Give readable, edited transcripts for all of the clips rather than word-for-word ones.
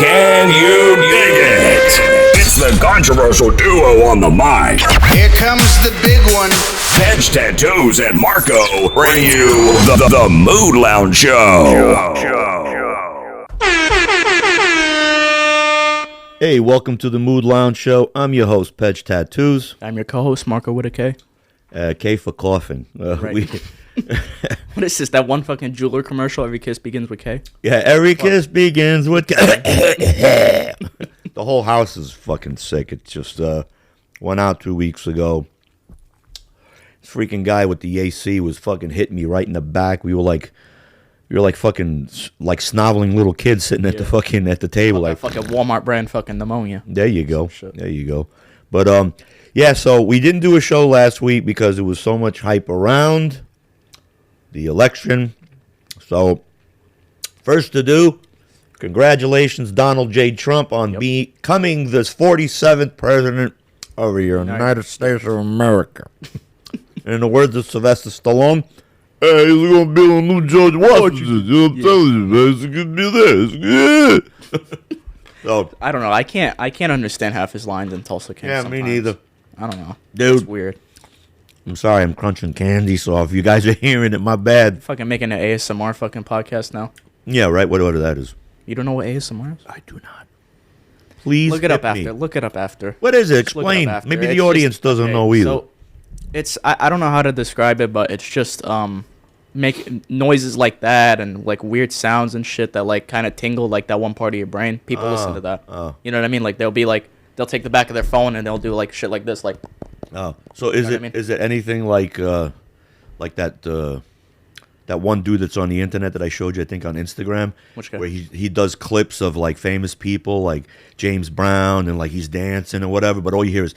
Can you dig it? It's the controversial duo on the mic. Here comes the big one. Veg Tattoos and Marco bring you the Mood Lounge Show. Hey, welcome to the Mood Lounge Show. I'm your host, Veg Tattoos. I'm your co-host, Marco with a K. K for coughing. Right. What is this? That one fucking jeweler commercial? Every kiss begins with K? Yeah, every kiss begins with K. The whole house is fucking sick. It just went out 2 weeks ago. This freaking guy with the AC was fucking hitting me right in the back. We were like fucking like snoveling little kids sitting at the table. Like fucking Walmart brand fucking pneumonia. There you go. There you go. But yeah, so we didn't do a show last week because there was so much hype around the election. So first to do, congratulations Donald J. Trump on becoming the 47th president of the United States of America. In the words of Sylvester Stallone, hey, he's going to be a new George Washington. You know what I'm telling you, man. It's going to be this. So, I don't know. I can't understand half his lines in Tulsa King. Yeah, sometimes. me neither. I don't know. Dude. It's weird. I'm sorry, I'm crunching candy, so if you guys are hearing it, my bad. Fucking making an ASMR fucking podcast now. Yeah, right, whatever that is. You don't know what ASMR is? I do not. Please look it up me. after. Look it up after. What is it? Just look it Explain. up after. Maybe It's the audience just, doesn't know either. So it's I don't know how to describe it, but it's just make noises like that and like weird sounds and shit that like kind of tingle like that one part of your brain. People listen to that. You know what I mean? Like they'll take the back of their phone and they'll do like shit like this, like. Oh, so is it anything like that one dude that's on the internet that I showed you, I think on Instagram, which guy? Where he does clips of like famous people like James Brown and like he's dancing or whatever, but all you hear is.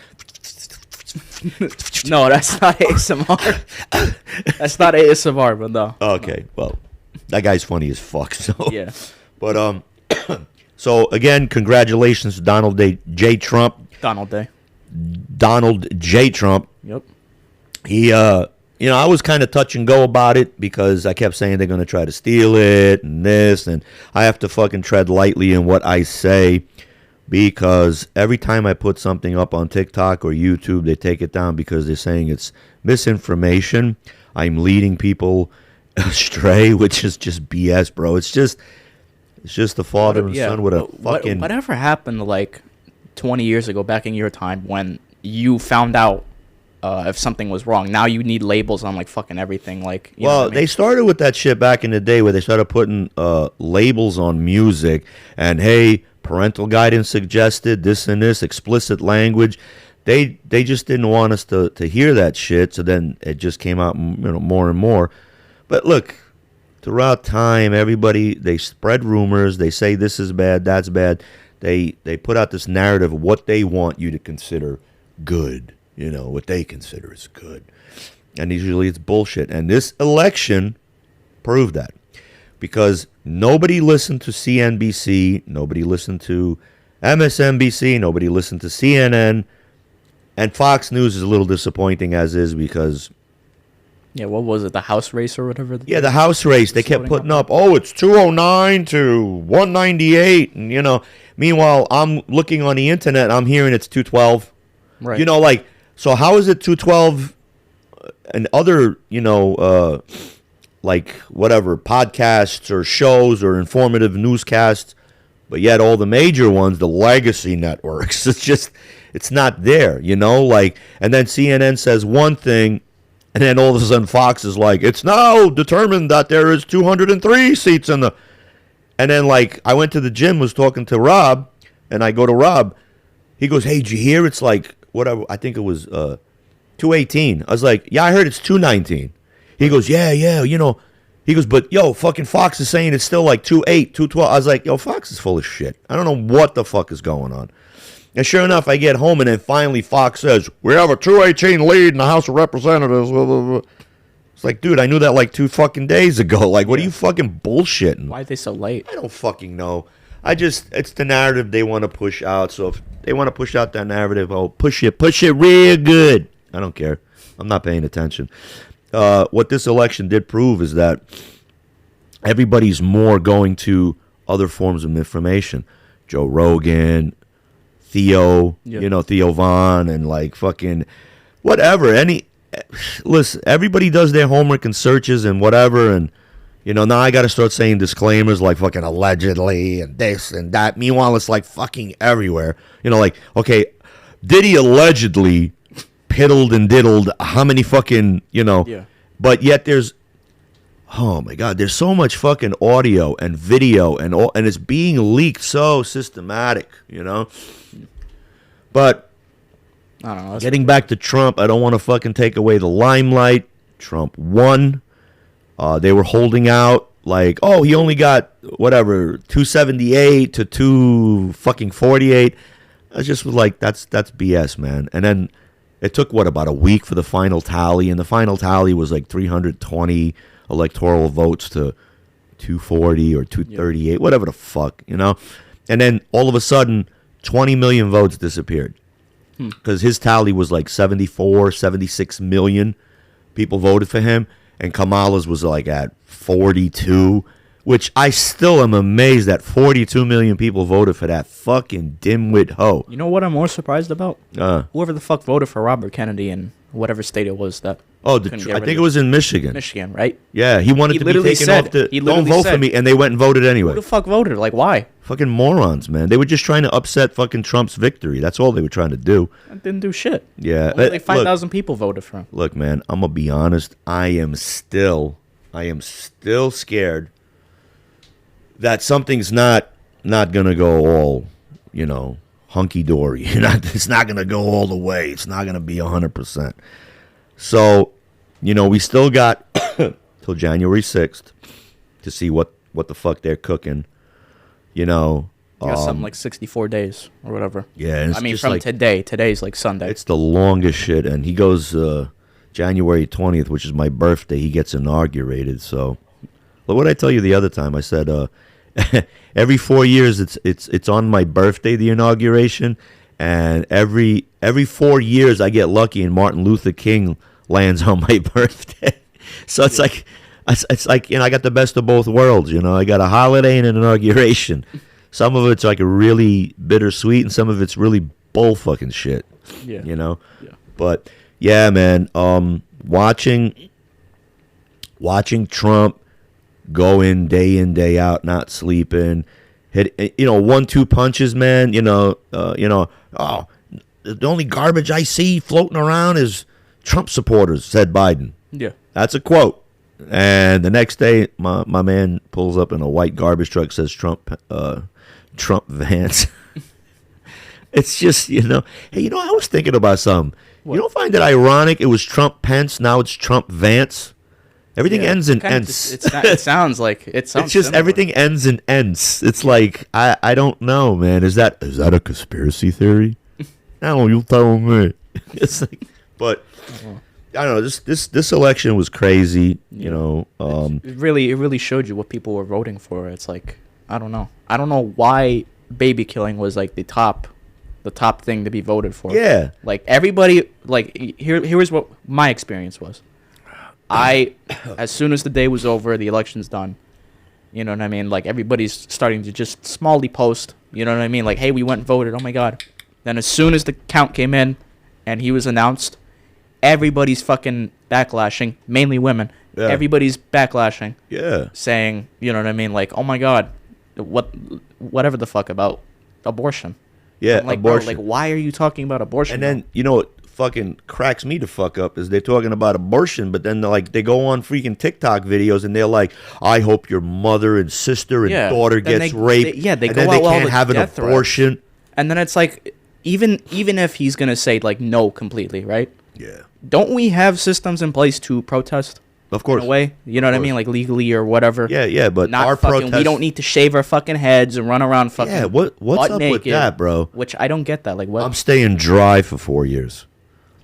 No, that's not ASMR. That's not ASMR, but no. Okay, well, that guy's funny as fuck. So yeah, but so again, congratulations to Donald J. Trump. Donald J. Trump. Yep. He, I was kind of touch and go about it because I kept saying they're going to try to steal it and this, and I have to fucking tread lightly in what I say because every time I put something up on TikTok or YouTube, they take it down because they're saying it's misinformation. I'm leading people astray, which is just BS, bro. It's just the father and son with a fucking... Whatever happened, like... 20 years ago, back in your time, when you found out if something was wrong. Now you need labels on like fucking everything. Like, you know what I mean? They started with that shit back in the day where they started putting labels on music and hey, parental guidance suggested this and this, explicit language. They just didn't want us to hear that shit. So then it just came out, more and more. But look, throughout time, everybody, they spread rumors. They say this is bad, that's bad. They put out this narrative of what they want you to consider good, what they consider is good. And usually it's bullshit. And this election proved that. Because nobody listened to CNBC, nobody listened to MSNBC, nobody listened to CNN. And Fox News is a little disappointing as is because... Yeah, what was it? The House race or whatever? The House race. They kept putting up, it's 209 to 198. And, meanwhile, I'm looking on the internet, I'm hearing it's 212. Right. So how is it 212 and other, like whatever, podcasts or shows or informative newscasts, but yet all the major ones, the legacy networks, it's not there, and then CNN says one thing, and then all of a sudden Fox is like, it's now determined that there is 203 seats in the... And then, I went to the gym, was talking to Rob, and I go to Rob. He goes, hey, did you hear it's whatever, I think it was 218. I was like, yeah, I heard it's 219. He goes, yeah, He goes, but, fucking Fox is saying it's still 28, 212. I was like, Fox is full of shit. I don't know what the fuck is going on. And sure enough, I get home, and then finally Fox says, we have a 218 lead in the House of Representatives. It's like, dude, I knew that 2 fucking days ago. What are you fucking bullshitting? Why are they so late? I don't fucking know. It's the narrative they want to push out. So if they want to push out that narrative, push it real good. I don't care. I'm not paying attention. What this election did prove is that everybody's more going to other forms of information. Joe Rogan, Theo, Yeah. Theo Vaughn, and like fucking whatever. Listen, everybody does their homework and searches and whatever, and now I got to start saying disclaimers like fucking allegedly and this and that. Meanwhile, it's like fucking everywhere. Like, okay, Diddy allegedly piddled and diddled how many fucking, Yeah. but yet oh my God, there's so much fucking audio and video and it's being leaked so systematic, But I don't know. getting back to Trump, I don't want to fucking take away the limelight. Trump won. They were holding out like, oh, he only got whatever 278 to 248. I just was like, that's BS, man. And then it took about a week for the final tally, and the final tally was like 320 electoral votes to 240 or 238, whatever the fuck, And then all of a sudden, 20 million votes disappeared because his tally was like 74, 76 million people voted for him, and Kamala's was like at 42, which I still am amazed that 42 million people voted for that fucking dimwit hoe. You know what I'm more surprised about? Whoever the fuck voted for Robert Kennedy in whatever state it was that. I think it was in Michigan. Michigan, right? Yeah, he wanted to be literally taken said- off the. he Don't literally vote for said- me, and they went and voted anyway. Who the fuck voted? Like, why? Fucking morons, man. They were just trying to upset fucking Trump's victory. That's all they were trying to do. That didn't do shit. Yeah, Only like look, 5,000 people voted for him. Look, man, I'm gonna be honest. I am still scared that something's not gonna go all, hunky dory. It's not gonna go all the way. It's not gonna be 100%. So, we still got till January 6th to see what the fuck they're cooking. You got something like 64 days or whatever. Yeah, and it's I mean, just from like, today. Today's like Sunday. it's the longest shit, and he goes January 20th, which is my birthday. He gets inaugurated. So, but what did I tell you the other time? I said every 4 years it's on my birthday, the inauguration, and every 4 years I get lucky and Martin Luther King lands on my birthday. So it's like I got the best of both worlds. I got a holiday and an inauguration. Some of it's like a really bittersweet, and some of it's really bull fucking shit. Yeah. Yeah. But yeah, man. Watching Trump go in, day out, not sleeping, hit 1-2 punches, man. Oh, the only garbage I see floating around is Trump supporters, said Biden. Yeah. That's a quote. And the next day, my man pulls up in a white garbage truck, says Trump Vance. It's just, hey, I was thinking about something. What? You don't find it ironic? It was Trump Pence, now it's Trump Vance. Everything ends in Kinda ends. it sounds like it sounds. It's just similar. everything ends in ends. It's like I don't know, man. Is that a conspiracy theory? No, you tell me. It's like, but I don't know. This election was crazy. It really showed you what people were voting for. It's like I don't know why baby killing was like the top thing to be voted for. Yeah. Like everybody, like here's what my experience was. As soon as the day was over, the election's done. You know what I mean? Like everybody's starting to just smallly post. You know what I mean? Like, hey, we went and voted. Oh my god. Then as soon as the count came in, and he was announced, everybody's fucking backlashing. Mainly women. Yeah. Everybody's backlashing. Yeah. Saying, you know what I mean? Like, oh my god, whatever the fuck about abortion. Yeah, I'm like, abortion. bro, like, why are you talking about abortion? And then what fucking cracks me the fuck up is they're talking about abortion, but then they go on freaking TikTok videos and they're like, I hope your mother and sister and daughter then gets they raped. go and then out they all can't the have an death threats. abortion. And then it's like, even if he's gonna say like no completely, right? Yeah. Don't we have systems in place to protest? Of course. In a way, you know what I mean, like legally or whatever. Yeah, but Not our fucking. protest. We don't need to shave our fucking heads and run around fucking. Yeah, what's butt up naked, with that, bro? Which I don't get that. Like, what? I'm staying dry for 4 years.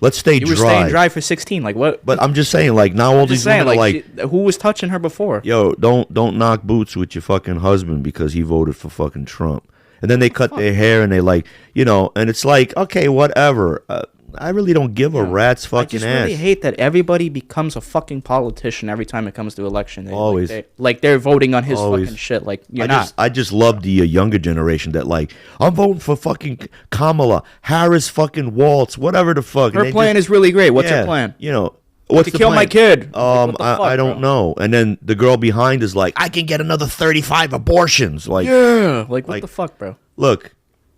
Let's stay You dry. were staying dry for 16. Like, what? But I'm just saying, like, now all Just these saying, women are like, like, who was touching her before? yo, don't knock boots with your fucking husband because he voted for fucking Trump. And then they cut their hair and they like, and it's like, okay, whatever. don't give a rat's fucking ass. I just really hate that everybody becomes a fucking politician every time it comes to election day. Always. Like they're voting on his fucking shit. Like you're not. I just love the younger generation that like, I'm voting for fucking Kamala Harris, fucking Waltz, whatever the fuck. Her plan is really great. What's her plan? You know, what's to the kill plan? my kid. I don't know. And then the girl behind is like, I can get another 35 abortions. Like, yeah, like what the fuck, bro? Look,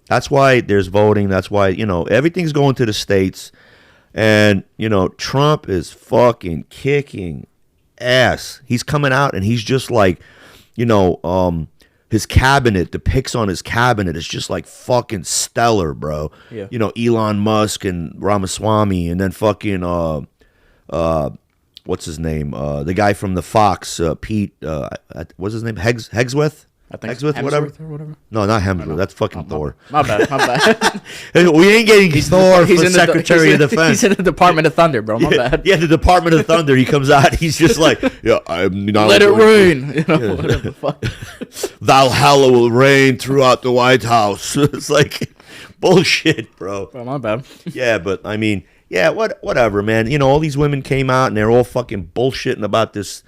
that's why there's voting. That's why, you know, everything's going to the states. And, you know, Trump is fucking kicking ass. He's coming out and he's just like, you know, his cabinet, the pics on his cabinet is just like fucking stellar, bro. Yeah. You know, Elon Musk and Ramaswamy and then fucking, what's his name? The guy from the Fox, Pete, what's his name? Hegsworth? I think Hemsworth, whatever. No, not Hemsworth. That's fucking Thor. My bad. We ain't getting Thor for Secretary of Defense. He's in the Department of Thunder, bro. My bad. Yeah, the Department of Thunder. He comes out. He's just like, yeah, I'm not. Let it rain. You know, whatever the fuck. Valhalla will reign throughout the White House. It's like bullshit, bro. My bad. Yeah, but I mean, yeah, whatever, man. You know, all these women came out and they're all fucking bullshitting about this.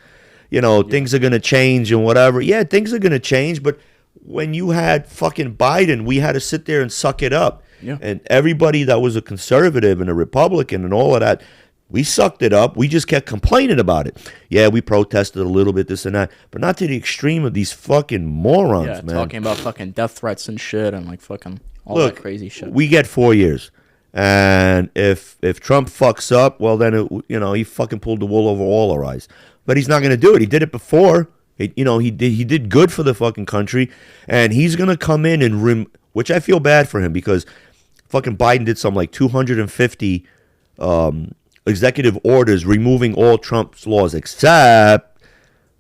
You know, things are going to change and whatever. Yeah, things are going to change. But when you had fucking Biden, we had to sit there and suck it up. Yeah. And everybody that was a conservative and a Republican and all of that, we sucked it up. We just kept complaining about it. Yeah, we protested a little bit, this and that. But not to the extreme of these fucking morons, man. Talking about fucking death threats and shit and like fucking all that crazy shit. We get 4 years. And if Trump fucks up, well, then, he fucking pulled the wool over all our eyes. But he's not going to do it. He did it before. He did good for the fucking country, and he's going to come in and which I feel bad for him because fucking Biden did some like 250 executive orders removing all Trump's laws except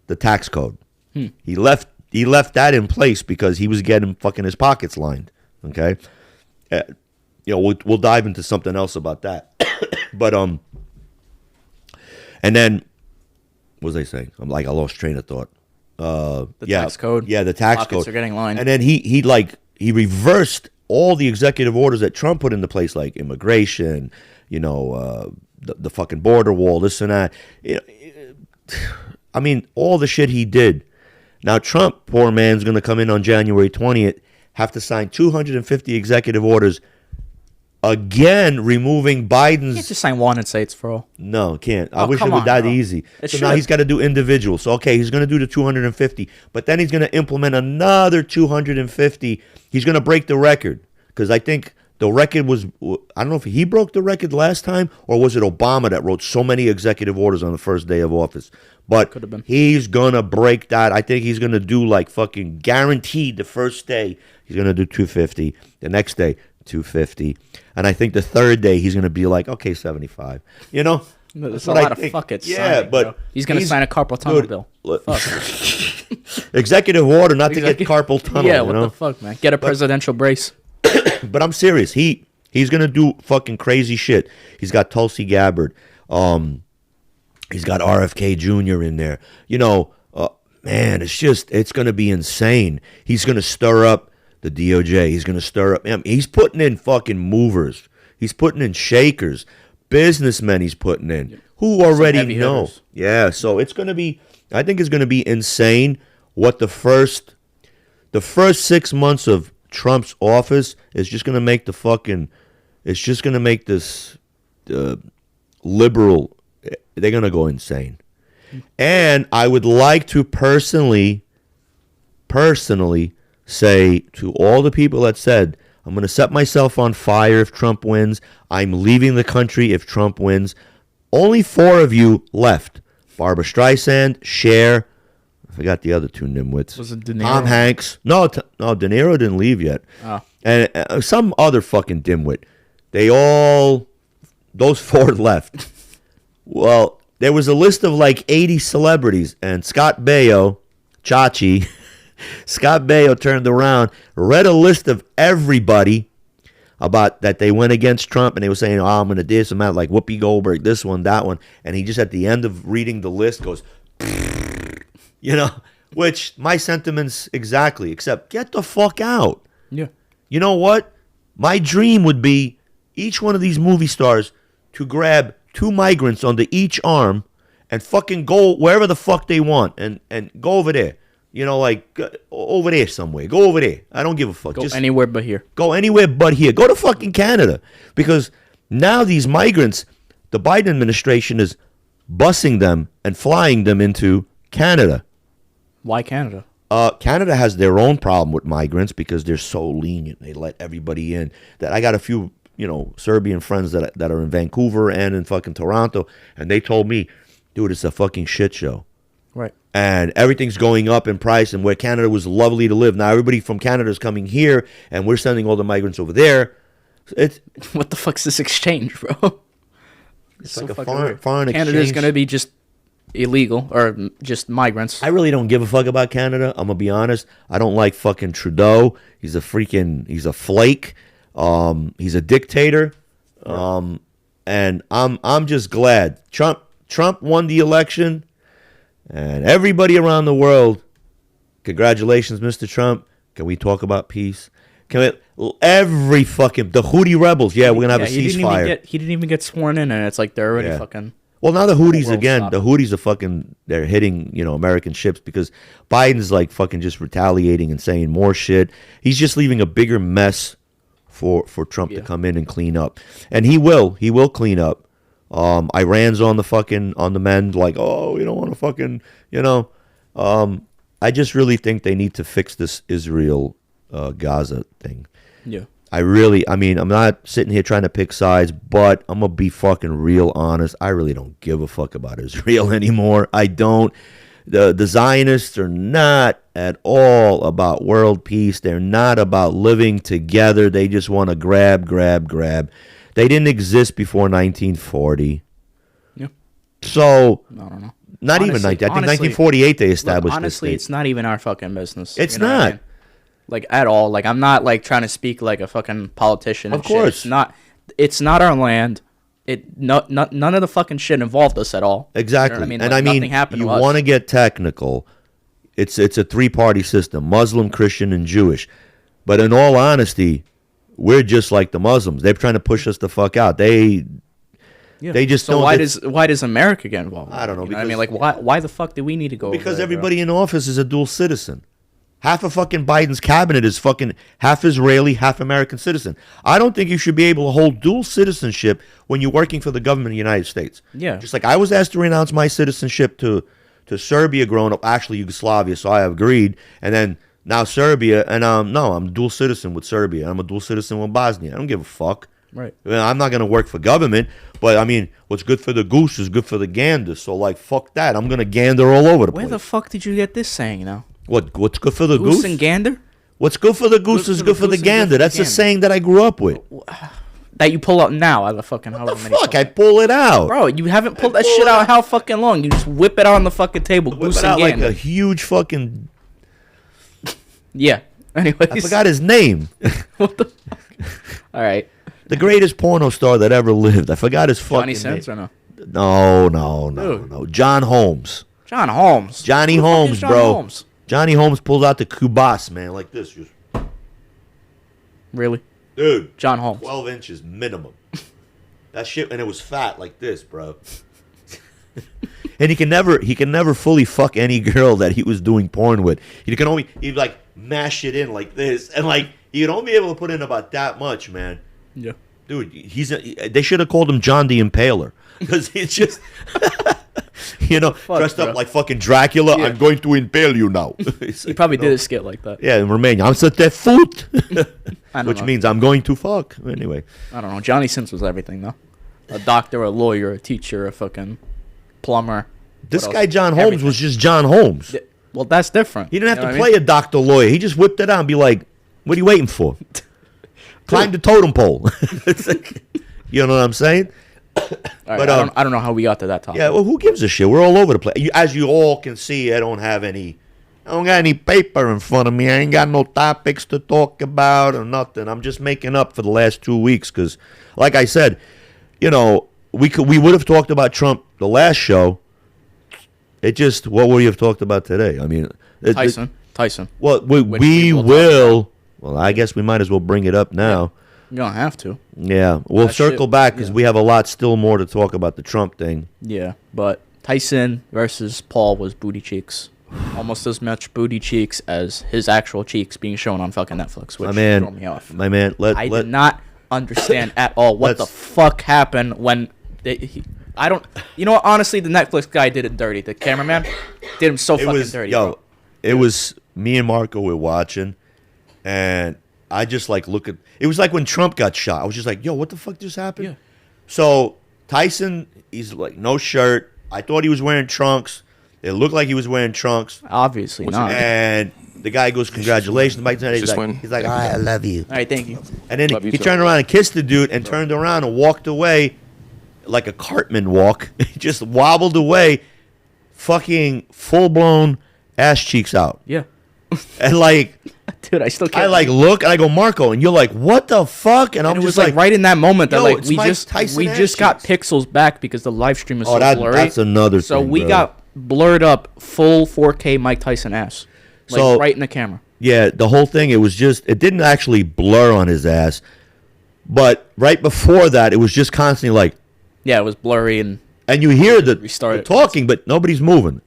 the tax code. He left that in place because he was getting fucking his pockets lined. Okay, we'll dive into something else about that, but and then. What was I saying? I lost train of thought. The tax code. Yeah, the tax Pockets code. are getting lined. And then he reversed all the executive orders that Trump put into place, like immigration, the fucking border wall, this and that. I mean, all the shit he did. Now Trump, poor man's going to come in on January 20th, have to sign 250 executive orders. Again, removing Biden's... You can't just sign one and say it's for all. No, can't. I wish it was that easy. Now he's got to do individual. So, okay, he's going to do the 250, but then he's going to implement another 250. He's going to break the record because I think the record was... I don't know if he broke the record last time or was it Obama that wrote so many executive orders on the first day of office. But could have been. He's going to break that. I think he's going to do like fucking guaranteed the first day. He's going to do 250. The next day, 250. And I think the third day he's going to be like, okay, 75. That's a lot of fuck it. Yeah, signing, but he's going to sign a carpal tunnel bill. Executive order not to get carpal tunnel. Yeah, what the fuck, man? Get a presidential brace. But I'm serious. He's going to do fucking crazy shit. He's got Tulsi Gabbard. He's got RFK Jr. in there. Man, it's going to be insane. He's going to stir up the DOJ. He's going to stir up. He's putting in fucking movers. He's putting in shakers. Businessmen he's putting in. Who already know. Hitters. Yeah, so it's going to be, I think it's going to be insane what the first 6 months of Trump's office is just going to make it's just going to make this liberal, they're going to go insane. And I would like to personally say to all the people that said, I'm going to set myself on fire if Trump wins. I'm leaving the country if Trump wins. Only 4 of you left. Barbara Streisand, Cher, I forgot the other 2 nimwits. Was it De Niro? Tom Hanks. No, De Niro didn't leave yet. Oh. And some other fucking dimwit. Those 4 left. Well, there was a list of like 80 celebrities, and Scott Baio, Chachi, Scott Baio turned around, read a list of everybody about that they went against Trump, and they were saying, oh, I'm going to this, I'm that, like Whoopi Goldberg, this one, that one. And he just at the end of reading the list goes, which my sentiments exactly, except get the fuck out. Yeah. You know what? My dream would be each one of these movie stars to grab 2 migrants under each arm and fucking go wherever the fuck they want and go over there. You know, like over there somewhere. Go over there. I don't give a fuck. Go anywhere but here. Go anywhere but here. Go to fucking Canada. Because now these migrants, the Biden administration is busing them and flying them into Canada. Why Canada? Canada has their own problem with migrants because they're so lenient. They let everybody in. That I got a few, Serbian friends that are in Vancouver and in fucking Toronto, and they told me, dude, it's a fucking shit show. Right. And everything's going up in price, and where Canada was lovely to live, now everybody from Canada is coming here, and we're sending all the migrants over there. It's what the fuck's this exchange, bro? It's like a foreign exchange. Canada's gonna be just illegal or just migrants. I really don't give a fuck about Canada. I'm gonna be honest. I don't like fucking Trudeau. He's a flake. He's a dictator. And I'm just glad Trump won the election, and everybody around the world, congratulations, Mr. Trump. Can we talk about peace? The Houthi rebels. Yeah, we're gonna have a ceasefire. He didn't even get sworn in, and it's like they're already fucking. Well, now the Houthis again. Stopped. The Houthis are fucking. They're hitting American ships because Biden's like fucking just retaliating and saying more shit. He's just leaving a bigger mess for Trump to come in and clean up, and he will clean up. Iran's on the mend. Like, oh, we don't want to fucking I just really think they need to fix this Israel Gaza thing. Yeah. I'm not sitting here trying to pick sides, but I'm going to be fucking real honest. I really don't give a fuck about Israel anymore. I don't. The Zionists are not at all about world peace. They're not about living together. They just want to grab. They didn't exist before 1940. Yeah. So, I don't know. Not honestly, even 19. I think 1948 they established honestly, this it's not even our fucking business. It's not. I mean? Like, at all. Like, I'm not, like, trying to speak like a fucking politician. Of course. Shit. It's not our land. None of the fucking shit involved us at all. Exactly. You know what I mean? And happened you to us. want to get technical. It's a 3-party system, Muslim, Christian, and Jewish. But in all honesty, we're just like the Muslims. They're trying to push us the fuck out. They just don't. Why does America get involved? I don't know. Because, I mean, like, why the fuck do we need to go? Because everybody in office is a dual citizen. Half of fucking Biden's cabinet is fucking half Israeli, half American citizen. I don't think you should be able to hold dual citizenship when you're working for the government of the United States. Yeah. Just like I was asked to renounce my citizenship to Serbia growing up, actually Yugoslavia, so I agreed. And then now Serbia, and no, I'm a dual citizen with Serbia. I'm a dual citizen with Bosnia. I don't give a fuck. Right. I mean, I'm not going to work for government, but I mean, what's good for the goose is good for the gander. So, like, fuck that. I'm going to gander all over the place. Where the fuck did you get this saying now? What's good for the goose? Goose and gander? What's good for the goose is good for the gander. That's a saying that I grew up with. That you pull out now out of the fucking however What the many fuck? I pull it out. Bro, you haven't pulled that shit out how fucking long? You just whip it out on the fucking table. Whip Goose it and out like gander. a huge fucking... Yeah. Anyways. I forgot his name. What the fuck? All right. The greatest porno star that ever lived. I forgot his fucking Johnny Sins or no? No. John Holmes. John Holmes. Johnny Who the fuck Holmes, is John bro. Holmes? Johnny Holmes pulls out the kubas, man, like this. Just, Really? dude. John Holmes. 12 inches minimum. That shit, and it was fat like this, bro. And he can never fully fuck any girl that he was doing porn with. He'd like mash it in like this, and like he'd only be able to put in about that much, man. Yeah. Dude, they should have called him John the Impaler, because he's just dressed up like fucking Dracula. Yeah. I'm going to impale you now. He probably did a skit like that. Yeah, in Romania, I'm such a foot, which know. means I'm going to fuck. Anyway, I don't know. Johnny Sins was everything, though. A doctor, a lawyer, a teacher, a fucking plumber. this What guy else? John Holmes Everything. was just John Holmes. Well, that's different. He didn't have You know to what I play a doctor lawyer. He just whipped it out and be like, "What are you waiting for? Climb the totem pole." It's like, you know what I'm saying? All right, But, I don't know how we got to that topic. Yeah, well, who gives a shit? We're all over the place. As you all can see, I don't got any paper in front of me. I ain't got no topics to talk about or nothing. I'm just making up for the last 2 weeks because, like I said, we would have talked about Trump the last show. What would we have talked about today? I mean, Tson. Well, we people will. Well, I guess we might as well bring it up now. You don't have to. Yeah, we'll That circle shit- back because yeah. we have a lot still more to talk about the Trump thing. Yeah, but Tyson versus Paul was booty cheeks. Almost as much booty cheeks as his actual cheeks being shown on fucking Netflix, which threw me off. My man, I did not understand at all what the let's- fuck happened when I don't. You know what? Honestly, the Netflix guy did it dirty. The cameraman did him so it fucking was dirty. yo, Bro. it was me and Marco were watching, and I just like look at. It was like when Trump got shot. I was just like, yo, what the fuck just happened? Yeah. So Tyson, he's like no shirt. I thought he was wearing trunks. It looked like he was wearing trunks. Obviously not. And the guy goes, congratulations, Mike Tyson. He's like, all right, I love you. All right, thank you. And then Love you he too. turned around and kissed the dude and turned around and walked away like a Cartman walk. He just wobbled away, fucking full-blown ass cheeks out. Yeah, And like, dude, I still can't. I like look and I go, Marco, and you're like, what the fuck? And I'm And it was just like right in that moment that yo, like it's we Mike just Tyson we ass just got cheeks. pixels back because the live stream is Oh, so blurry. that's another So thing, we bro. got blurred up full 4K Mike Tyson ass, like So- right in the camera. Yeah, the whole thing, it was just, it didn't actually blur on his ass. But right before that, it was just constantly like, Yeah, it was blurry and and you hear the Restart it. talking, but nobody's moving.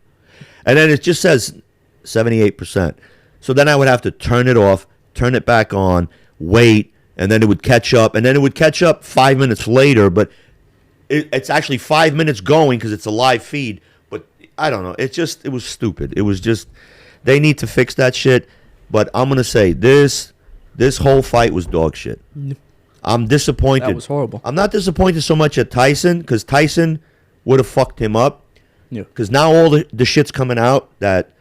And then it just says 78%. So then I would have to turn it off, turn it back on, wait, and then it would catch up. And then it would catch up 5 minutes later, but it's actually 5 minutes going because it's a live feed. But I don't know. It was stupid. It was just, they need to fix that shit. But I'm going to say this whole fight was dog shit. I'm disappointed. That was horrible. I'm not disappointed so much at Tyson because Tyson would have fucked him up. Yeah. Because now all the shit's coming out that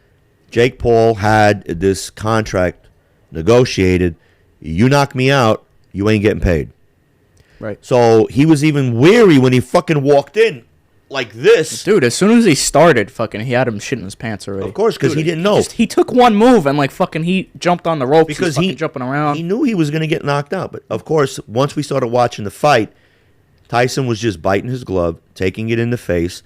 Jake Paul had this contract negotiated. You knock me out, you ain't getting paid. Right. So he was even weary when he fucking walked in like this. Dude, as soon as he started, fucking, he had him shitting his pants already. Of course, because he didn't know. He took one move and like fucking he jumped on the ropes. Because He's fucking jumping around. He knew he was going to get knocked out. But of course, once we started watching the fight, Tyson was just biting his glove, taking it in the face.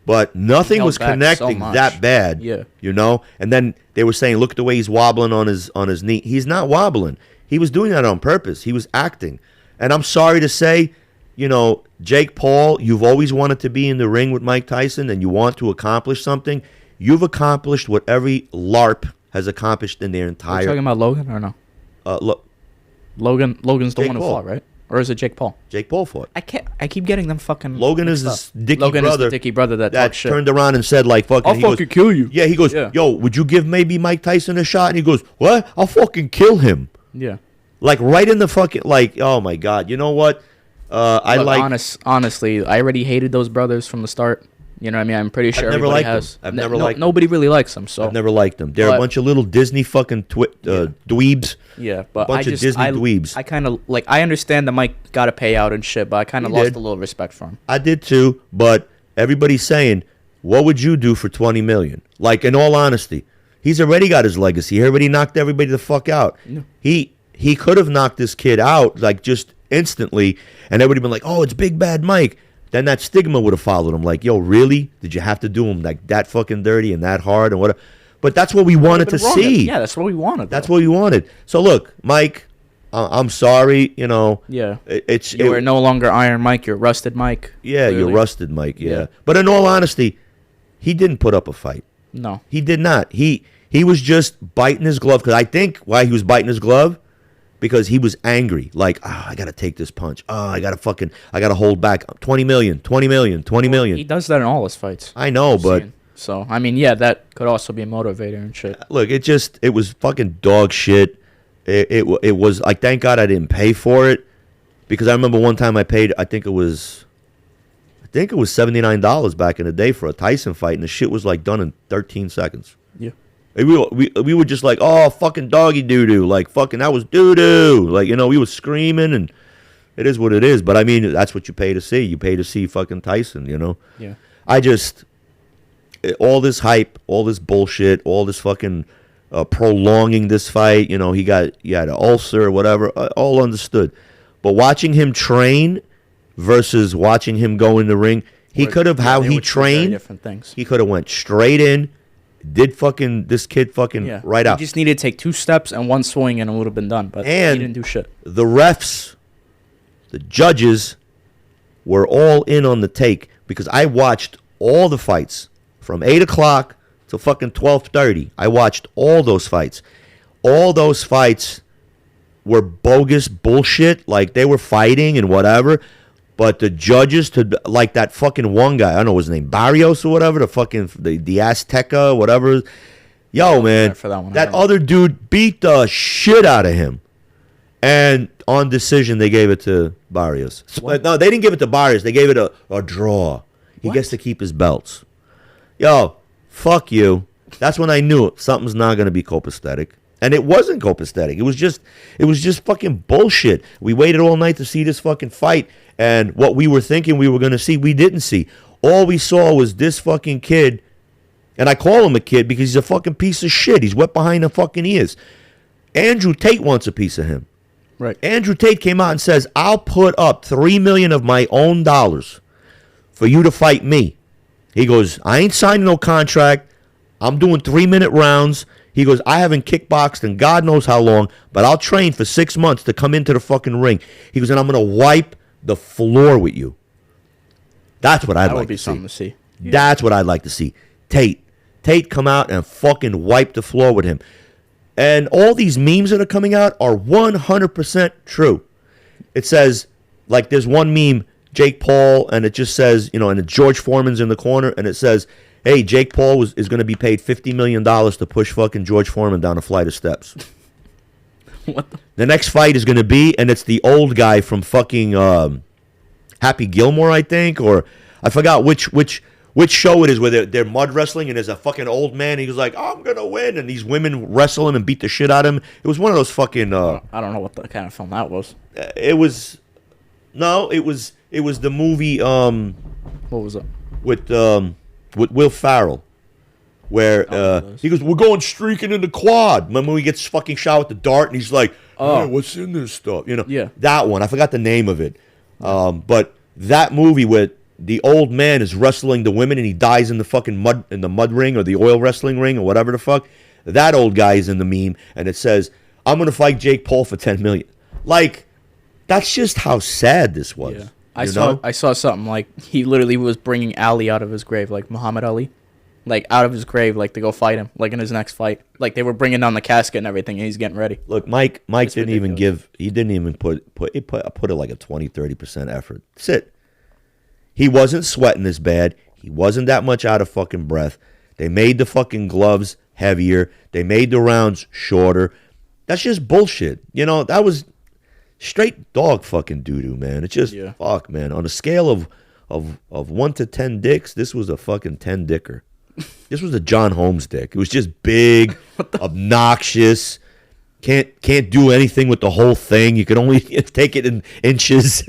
But nothing held was back so connecting much. that bad. Yeah. You know? And then they were saying, look at the way he's wobbling on his knee. He's not wobbling. He was doing that on purpose. He was acting. And I'm sorry to say, you know, Jake Paul, you've always wanted to be in the ring with Mike Tyson and you want to accomplish something. You've accomplished what every LARP has accomplished in their Are you entire... talking about Logan or no? Logan's the Jake one who Paul. fought, right? Or is it Jake Paul? Jake Paul fought. I keep getting them fucking. Logan is mixed this up. dicky Logan brother. is the dicky brother that that talks shit. turned around and said like fucking. I'll he fucking goes, kill you. Yeah, he goes, Yeah. yo, would you give maybe Mike Tyson a shot? And he goes, what? I'll fucking kill him. Yeah. Like right in the fucking like. Oh my god. You know what? I Look, like. honestly, I already hated those brothers from the start. You know what I mean? I'm pretty sure never everybody liked them. has. I've never liked them. Nobody really likes them. So I've never liked them. They're a But- bunch of little Disney fucking dweebs. yeah, but bunch I of just Disney I, dweebs. I kind of like. I understand that Mike got a payout and shit, but I kind of He lost did. a little respect for him. I did too, but everybody's saying, what would you do for 20 million? Like, in all honesty, he's already got his legacy. He already knocked everybody the fuck out. No. He could have knocked this kid out, like, just instantly, and everybody been like, oh, it's Big Bad Mike. Then that stigma would have followed him. Like, yo, really? Did you have to do him like that fucking dirty and that hard and whatever? But that's what we wanted to Been wrong. see. Yeah, that's what we wanted. That's though. what we wanted. So look, Mike, I'm sorry. You know, Yeah. it's You are no longer Iron Mike. You're Rusted Mike. yeah, you're clearly. rusted, Mike. Yeah. Yeah. But in all honesty, he didn't put up a fight. No. He did not. He was just biting his glove. Because I think why he was biting his glove, because he was angry. Like, I got to take this punch. I got to hold back. 20 million, 20 million, 20 million. He does that in all his fights. I know, but So I mean, yeah, that could also be a motivator and shit. look, it was fucking dog shit. It was like, thank God I didn't pay for it, because I remember one time I paid, I think it was $79 back in the day for a Tyson fight, and the shit was like done in 13 seconds. Yeah. And we were just like, oh, fucking doggy doo-doo. Like, fucking, that was doo-doo. Like, you know, we were screaming, and it is what it is. But, I mean, that's what you pay to see. You pay to see fucking Tyson, you know? Yeah. All this hype, all this bullshit, all this fucking prolonging this fight, you know, he had an ulcer or whatever, all understood. But watching him train versus watching him go in the ring, he could have, how They he were two very trained, different things. he could have went straight in, did fucking this kid fucking Yeah. right out. He just needed to take 2 steps and 1 swing and it would have been done. But And he didn't do shit. The refs the judges were all in on the take because I watched all the fights from 8 o'clock to fucking 12:30. I watched all those fights. All those fights were bogus bullshit. Like, they were fighting and whatever. But the judges, like that fucking one guy, I don't know his name, Barrios or whatever, the Azteca, whatever. Yo, man, that other dude beat the shit out of him. And on decision, they gave it to Barrios. No, they didn't give it to Barrios. They gave it a draw. He gets to keep his belts. Yo, fuck you. That's when I knew something's not going to be copacetic. And it wasn't copacetic. It was just fucking bullshit. We waited all night to see this fucking fight. And what we were thinking we were going to see, we didn't see. All we saw was this fucking kid. And I call him a kid because he's a fucking piece of shit. He's wet behind the fucking ears. Andrew Tate wants a piece of him. Right. Andrew Tate came out and says, I'll put up $3 million of my own dollars for you to fight me. He goes, I ain't signing no contract. I'm doing 3-minute rounds. He goes, I haven't kickboxed in God knows how long, but I'll train for 6 months to come into the fucking ring. He goes, and I'm going to wipe the floor with you. That's what I'd like to see. That would be something to see. Yeah. That's what I'd like to see. Tate come out and fucking wipe the floor with him. And all these memes that are coming out are 100% true. It says, like, there's one meme, Jake Paul, and it just says, and George Foreman's in the corner, and it says, hey, Jake Paul is going to be paid $50 million to push fucking George Foreman down a flight of steps. What the next fight is going to be, and it's the old guy from fucking Happy Gilmore, I think, or I forgot which show it is where they're mud wrestling, and there's a fucking old man. He was like, I'm going to win, and these women wrestle him and beat the shit out of him. It was one of those fucking... I don't know what the kind of film that was. It was the movie... what was it? With Will Ferrell. Where he goes, we're going streaking in the quad. Remember when he gets fucking shot with the dart and he's like, oh, what's in this stuff? Yeah. That one. I forgot the name of it. But that movie where the old man is wrestling the women and he dies in the fucking mud ring or the oil wrestling ring or whatever the fuck. That old guy is in the meme and it says, I'm going to fight Jake Paul for $10 million. Like, that's just how sad this was. Yeah. I saw something like he literally was bringing Ali out of his grave, like Muhammad Ali. Like, out of his grave, like, to go fight him, like, in his next fight. Like, they were bringing down the casket and everything, and he's getting ready. Look, Mike didn't even put it like a 20-30% effort. That's it. He wasn't sweating this bad. He wasn't that much out of fucking breath. They made the fucking gloves heavier. They made the rounds shorter. That's just bullshit. That was straight dog fucking doo-doo, man. It's just, fuck, man. On a scale of 1 to 10 dicks, this was a fucking 10 dicker. This was a John Holmes dick. It was just big, obnoxious. Can't do anything with the whole thing. You can only take it in inches.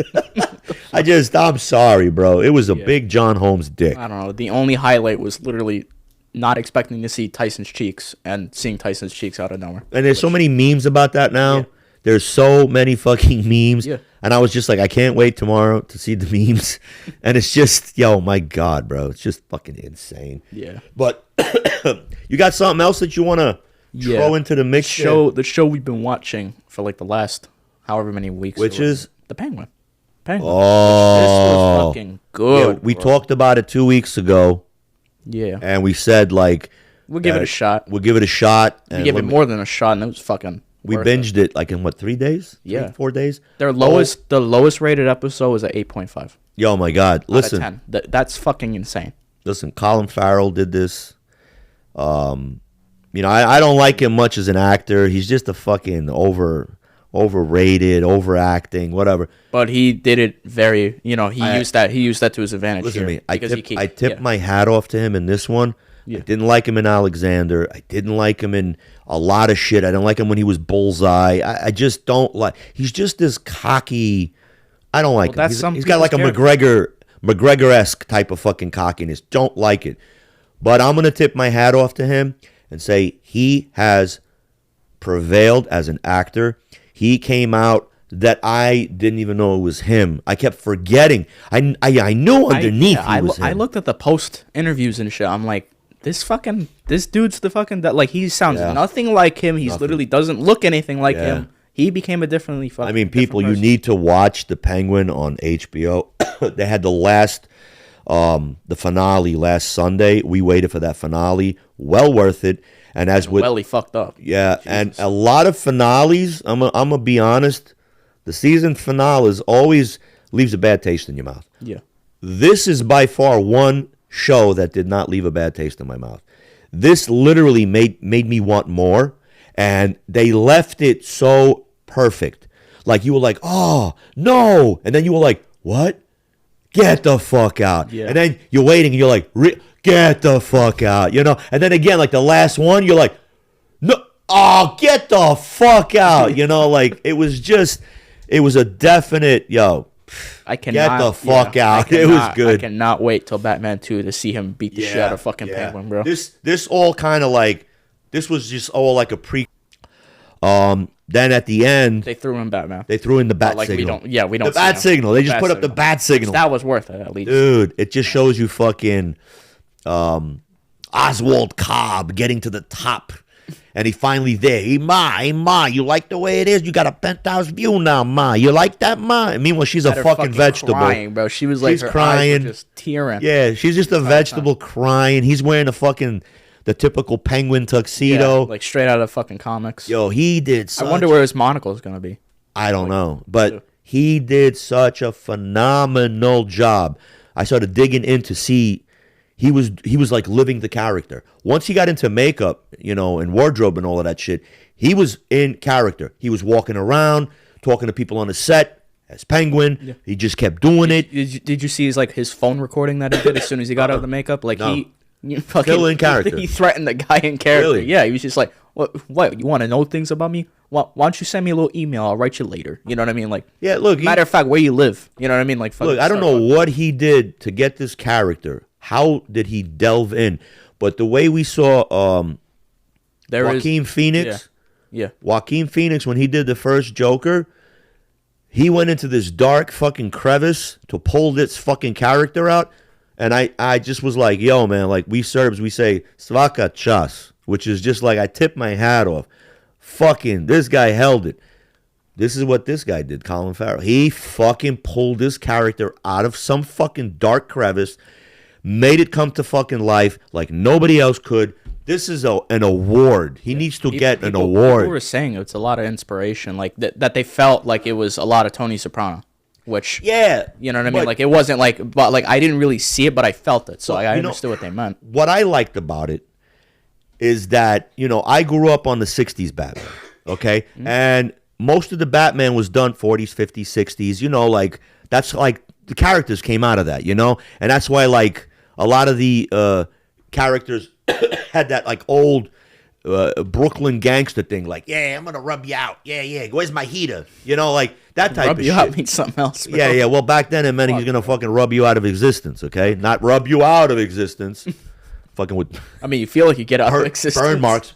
I'm sorry, bro. It was a big John Holmes dick. I don't know. The only highlight was literally not expecting to see Tyson's cheeks and seeing Tyson's cheeks out of nowhere. And there's so many memes about that now. Yeah. There's so many fucking memes. Yeah. And I was just like, I can't wait tomorrow to see the memes. And it's just, yo, my God, bro. It's just fucking insane. Yeah. But you got something else that you want to throw into the mix? The show we've been watching for like the last however many weeks. Which is? The Penguin. Oh. This was fucking good. Yeah, we talked about it 2 weeks ago. Yeah. And we said, like, we'll give it a shot. We'll give it a shot. We gave it more than a shot, and it was fucking... We binged it like in what, 3 days? Yeah. 4 days? The lowest rated episode was at 8.5. Yo, my God. Listen. Out of 10. That's fucking insane. Listen, Colin Farrell did this. I don't like him much as an actor. He's just a fucking overrated, overacting, whatever. But he did it very, he used that to his advantage. Listen to me. I tipped my hat off to him in this one. Yeah. I didn't like him in Alexander. I didn't like him in a lot of shit. I didn't like him when he was Bullseye. I just don't like... He's just this cocky... I don't like him. He's got like a McGregor-esque type of fucking cockiness. Don't like it. But I'm going to tip my hat off to him and say he has prevailed as an actor. He came out that I didn't even know it was him. I kept forgetting. I knew underneath he was him. I looked at the post interviews and shit. I'm like, this dude's the fucking... that. Like, he sounds nothing like him. He literally doesn't look anything like him. He became a differently fucking. I mean, people, you person. need to watch The Penguin on HBO. They had the finale last Sunday. We waited for that finale. Well worth it. And as with Well, he fucked up. yeah, Jesus. and a lot of finales. I'm gonna be honest. The season finales always leaves a bad taste in your mouth. Yeah. This is by far one show that did not leave a bad taste in my mouth. This literally made me want more, and they left it so perfect. Like, you were like, oh, no. And then you were like, what? Get the fuck out. Yeah. And then you're waiting, and you're like, get the fuck out. You know? And then again, like the last one, you're like, no, oh, get the fuck out. You know, like, it was a definite, yo, I cannot get the fuck out. I It was good. I cannot wait till Batman 2 to see him beat the shit out of fucking Penguin, bro. This all kind of like, this was just all like a pre. Then at the end, They threw in Batman. they threw in the bat Like, signal. we don't The see bat him. signal. They just Bat put up the signal. bat signal. That was worth it, at least. Dude, it just shows you fucking Oswald Cobb getting to the top. And he finally there. Hey, Ma, you like the way it is? You got a penthouse view now, Ma. You like that, Ma? And meanwhile, she's a Had her fucking vegetable. crying, bro. She was like, She's her crying. eyes were just tearing. Yeah, she's just a vegetable crying. He's wearing the typical penguin tuxedo. Yeah, like straight out of fucking comics. Yo, he did I wonder where his monocle is gonna be. I don't know, but he did such a phenomenal job. I started digging in to see he was like living the character. Once he got into makeup, you know, and wardrobe and all of that shit, he was in character. He was walking around, talking to people on the set as Penguin. Yeah. He just kept doing it. Did you see his phone recording that he did as soon as he got out of the makeup? Like No. he fucking, Still in character. He threatened the guy in character. Really? Yeah, he was just like, what? You want to know things about me? Why don't you send me a little email? I'll write you later. You know what I mean? Like, Yeah, look, matter of fact, where you live. You know what I mean? Like, look, I don't know what he did to get this character. How did he delve in? But the way we saw Joaquin Phoenix, Yeah. Joaquin Phoenix, when he did the first Joker, he went into this dark fucking crevice to pull this fucking character out. And I just was like, yo, man, like we Serbs, we say svaka čas, which is just like I tip my hat off. Fucking, this guy held it. This is what this guy did, Colin Farrell. He fucking pulled this character out of some fucking dark crevice, made it come to fucking life like nobody else could. This is an award. He needs to get an award. People were saying it's a lot of inspiration, like that they felt like it was a lot of Tony Soprano, which Yeah. you know what I mean. Like it wasn't like, but like I didn't really see it, but I felt it, so I you know, understood what they meant. What I liked about it is that, you know, I grew up on the 60s Batman, okay? Mm-hmm. And most of the Batman was done 40s, 50s, 60s, you know, like that's like the characters came out of that, you know? And that's why like a lot of the characters had that like old Brooklyn gangster thing, like, yeah, I'm gonna rub you out. Yeah, where's my heater? You know, like that type Rub of you shit. out means something else. Bro. Yeah. Well, back then it meant he's gonna fucking rub you out of existence, okay? Not rub you out of existence. Fucking with I mean, you feel like you get out of existence. burn marks.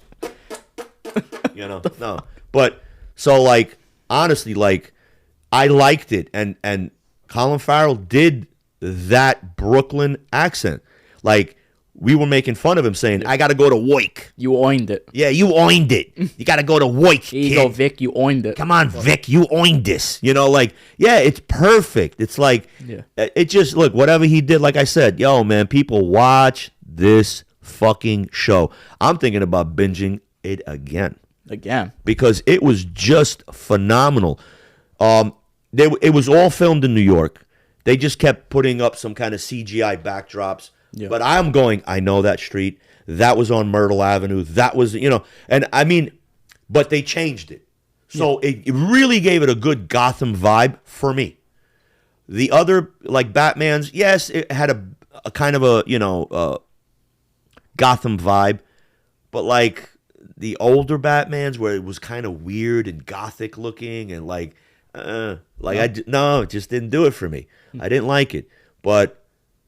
You know, no. But so like honestly, like I liked it, and Colin Farrell did that Brooklyn accent. Like we were making fun of him, saying, "I got to go to work." You oined it. Yeah, you oined it. You got to go to work. Here you kid. go, Vic. You oined it. Come on, Vic, you oined this. You know, like, yeah, it's perfect. It's like, Yeah. it just, look, whatever he did, like I said, yo, man, people watch this fucking show. I'm thinking about binging it again Again. because it was just phenomenal. It was all filmed in New York. They just kept putting up some kind of CGI backdrops. Yeah. But I'm going, I know that street. That was on Myrtle Avenue. That was, you know, and I mean, but they changed it. So it really gave it a good Gotham vibe for me. The other, like Batman's, yes, it had a kind of a, you know, Gotham vibe. But like the older Batmans where it was kind of weird and gothic looking and like, it just didn't do it for me. I didn't like it. But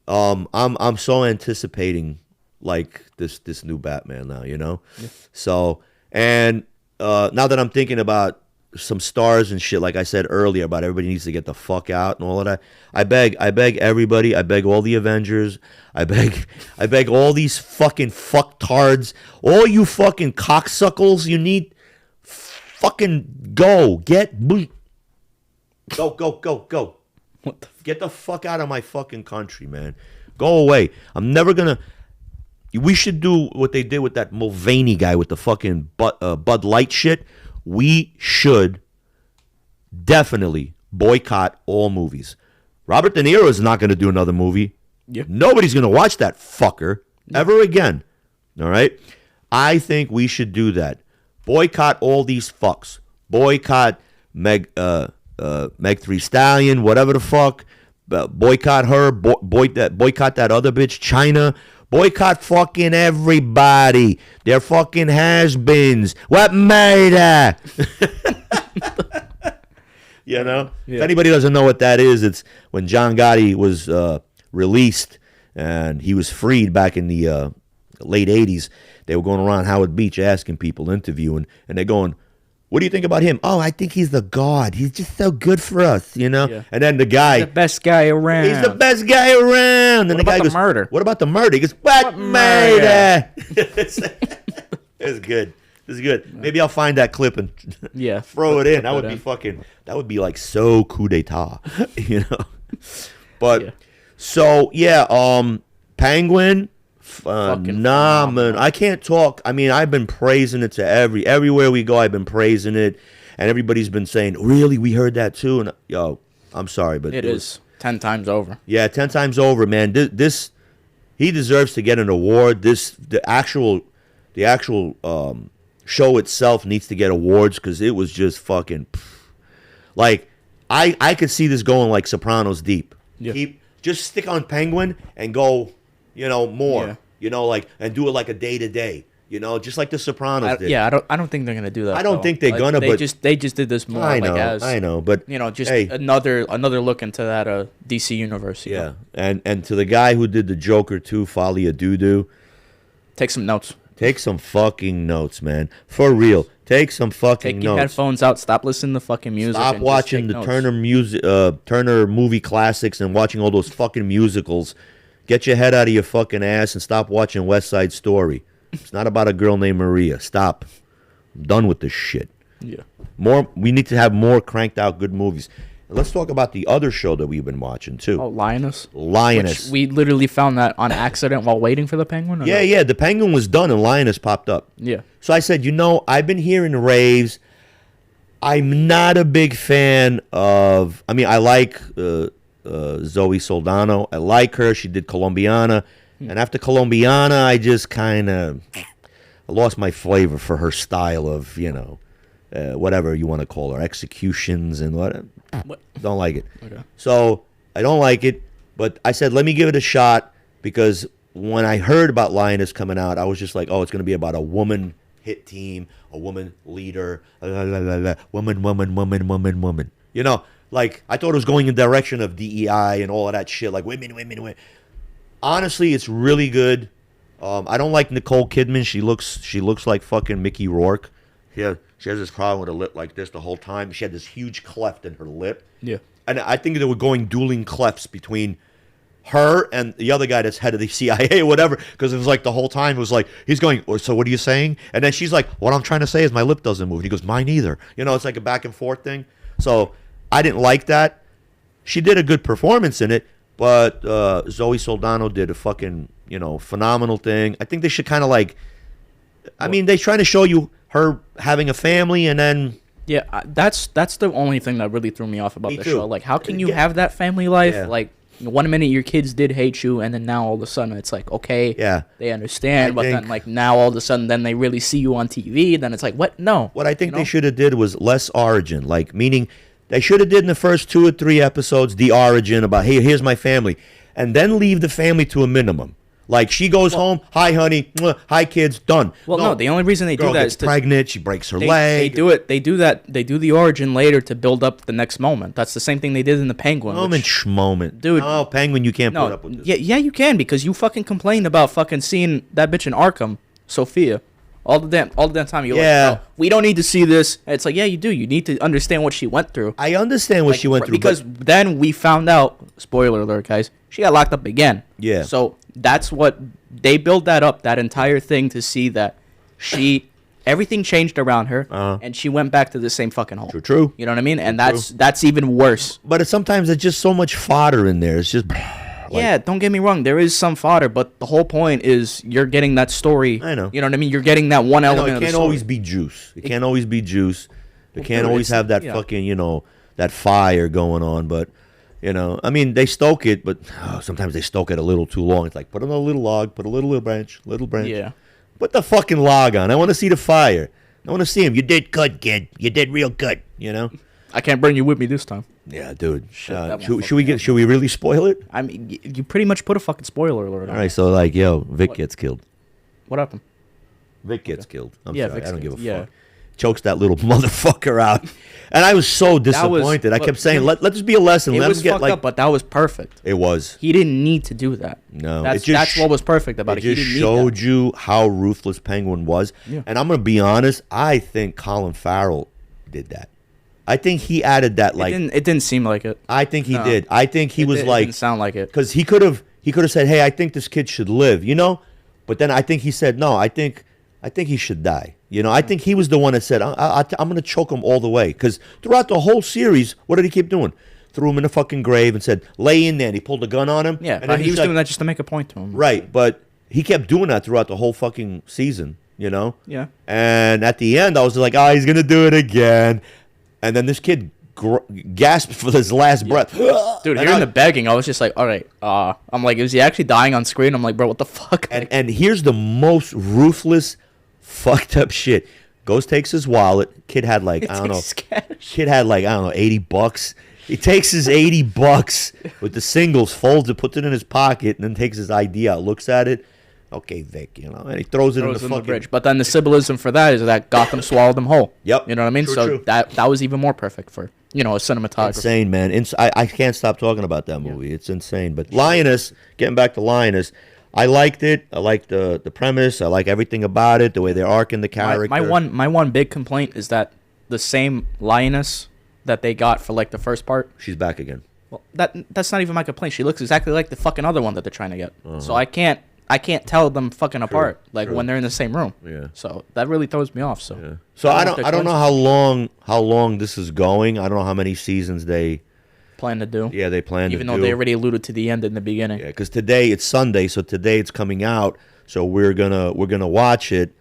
I'm so anticipating like this new Batman now, you know? Yeah. So, and now that I'm thinking about some stars and shit, like I said earlier, about everybody needs to get the fuck out and all of that, I beg everybody, I beg all the Avengers, I beg all these fucking fucktards, all you fucking cocksuckles, you need Fucking go. Go. What the Get the fuck out of my fucking country, man. Go away. I'm never gonna. We should do what they did with that Mulvaney guy with the fucking Bud Light shit. We should definitely boycott all movies. Robert De Niro is not going to do another movie. Yeah. Nobody's going to watch that fucker ever again. All right? I think we should do that. Boycott all these fucks. Boycott Meg Thee Stallion, whatever the fuck. Boycott her. Boycott that other bitch, China. Boycott fucking everybody. They're fucking has-beens. What made her? You know? Yeah. If anybody doesn't know what that is, it's when John Gotti was released and he was freed back in the late 80s. They were going around Howard Beach asking people, interviewing, and they're going, what do you think about him? Oh, I think he's the god. He's just so good for us, you know? Yeah. And then the guy... The best guy around. He's the best guy around. And what the guy about goes, the murder? What about the murder? He goes, what murder? It's good. This is good. Maybe I'll find that clip and throw it in. That would be fucking... That would be like so coup d'etat, you know? But, Penguin... nah, man. I can't talk. I mean, I've been praising it to everywhere we go. I've been praising it, and everybody's been saying, "Really, we heard that too." And I'm sorry, but it is 10 times over. Yeah, 10 times over, man. This he deserves to get an award. The actual show itself needs to get awards because it was just fucking like I could see this going like Sopranos deep. Yeah. Just stick on Penguin and go. More, and do it like a day to day, just like the Sopranos did. Yeah, I don't think they're gonna do that. I don't think they're gonna. They just did this more. I know, but just another look into that DC universe. Yeah, and to the guy who did the Joker too, Folia Dudu, take some notes. Take some fucking notes, man, for real. Take some fucking notes. Take your headphones out. Stop listening to fucking music. Stop watching the Turner movie classics and watching all those fucking musicals. Get your head out of your fucking ass and stop watching West Side Story. It's not about a girl named Maria. Stop. I'm done with this shit. Yeah. We need to have more cranked out good movies. And let's talk about the other show that we've been watching too. Oh, Lioness. Lioness. Which we literally found that on accident while waiting for the Penguin. Yeah. The Penguin was done and Lioness popped up. Yeah. So I said, I've been hearing raves. I'm not a big fan of. I mean, I like. Zoe Saldana. I like her. She did Colombiana. And after Colombiana, I just kind of lost my flavor for her style of, whatever you want to call her, executions and what. Don't like it. Okay. So I don't like it, but I said, let me give it a shot because when I heard about Lioness coming out, I was just like, oh, it's going to be about a woman hit team, a woman leader, woman. Like, I thought it was going in the direction of DEI and all of that shit, like women. Honestly, it's really good. I don't like Nicole Kidman. She looks like fucking Mickey Rourke. She has this problem with her lip like this the whole time. She had this huge cleft in her lip. Yeah. And I think they were going dueling clefts between her and the other guy that's head of the CIA or whatever, because it was like the whole time it was like, he's going, so what are you saying? And then she's like, what I'm trying to say is my lip doesn't move. And he goes, mine either. It's like a back and forth thing. So I didn't like that. She did a good performance in it, but Zoe Saldana did a fucking, phenomenal thing. I think they should kind of like, they're trying to show you her having a family and then... Yeah, that's the only thing that really threw me off about the show. Like, how can you have that family life? Yeah. Like, one minute your kids did hate you, and then now all of a sudden it's like, okay, they understand, but then like now all of a sudden then they really see you on TV, then it's like, what? No. What I think they should have did was less origin, like meaning... They should have did in the first 2 or 3 episodes the origin about, hey, here's my family. And then leave the family to a minimum. Like, she goes home, hi, honey, hi, kids, done. Well, no, the only reason they do that is to... pregnant, she breaks her leg. They do the origin later to build up the next moment. That's the same thing they did in the Penguin. Moment. Dude. No, Penguin, you can't put up with this. Yeah, you can, because you fucking complained about fucking seeing that bitch in Arkham, Sophia. All the damn time you're like, oh, we don't need to see this. And it's like, yeah, you do. You need to understand what she went through. I understand what she went through. Because then we found out, spoiler alert, guys, she got locked up again. Yeah. So that's what, they built that up, that entire thing to see that she everything changed around her, and she went back to the same fucking hole. True. You know what I mean? And that's even worse. But sometimes there's just so much fodder in there. It's just. Yeah, don't get me wrong. There is some fodder, but the whole point is you're getting that story. I know. You know what I mean? You're getting that one element of the story. It can't always be juice. It can't always be juice. It can't always have that fucking, that fire going on. But, I mean, they stoke it, but sometimes they stoke it a little too long. It's like, put on a little log, put a little branch. Yeah. Put the fucking log on. I want to see the fire. I want to see him. You did good, kid. You did real good, I can't bring you with me this time. Yeah, dude. Should we really spoil it? I mean, you pretty much put a fucking spoiler alert on. All right, so Vic gets killed. What happened? Vic gets killed. I'm Yeah, sorry. Vic's I don't give a killed. fuck. Chokes that little motherfucker out. And I was so disappointed. I kept saying, let this be a lesson. It Let was him get fucked up, but that was perfect. It was. He didn't need to do that. No. That's what was perfect about it. It just showed you how ruthless Penguin was. Yeah. And I'm going to be honest, I think Colin Farrell did that. I think he added that It didn't seem like it. I think he did. I think he was It like didn't sound like it. because he could have said, "Hey, I think this kid should live," But then I think he said, "No, I think he should die." I think he was the one that said, I'm going to choke him all the way. Because throughout the whole series, what did he keep doing? Threw him in a fucking grave and said, "Lay in there." And he pulled a gun on him. Yeah, and but he was doing that just to make a point to him. Right, but he kept doing that throughout the whole fucking season. Yeah. And at the end, I was like, "Oh, he's going to do it again." And then this kid gasped for his last breath. Dude, hearing the begging, I was just like, all right. I'm like, is he actually dying on screen? I'm like, bro, what the fuck? And here's the most ruthless, fucked up shit. Goes, takes his wallet. Kid had like, I don't know. Kid had like, I don't know, $80. He takes his $80 with the singles, folds it, puts it in his pocket, and then takes his ID out, looks at it. Okay, Vic, and he throws it in the fucking bridge. But then the symbolism for that is that Gotham swallowed them whole. Yep. You know what I mean? True. That was even more perfect for, a cinematographer. Insane, man. I can't stop talking about that movie. It's insane. But Lioness, getting back to Lioness, I liked it. I liked the premise. I like everything about it, the way they're arcing the character. My one big complaint is that the same Lioness that they got for like the first part, she's back again. Well, that's not even my complaint. She looks exactly like the fucking other one that they're trying to get. So I can't tell them fucking apart when they're in the same room. Yeah. So that really throws me off. So. Yeah. So I don't know how long this is going. I don't know how many seasons they plan to do. Yeah, they plan to do. Even though they already alluded to the end in the beginning. Yeah, because today it's Sunday, so today it's coming out. So we're gonna watch it.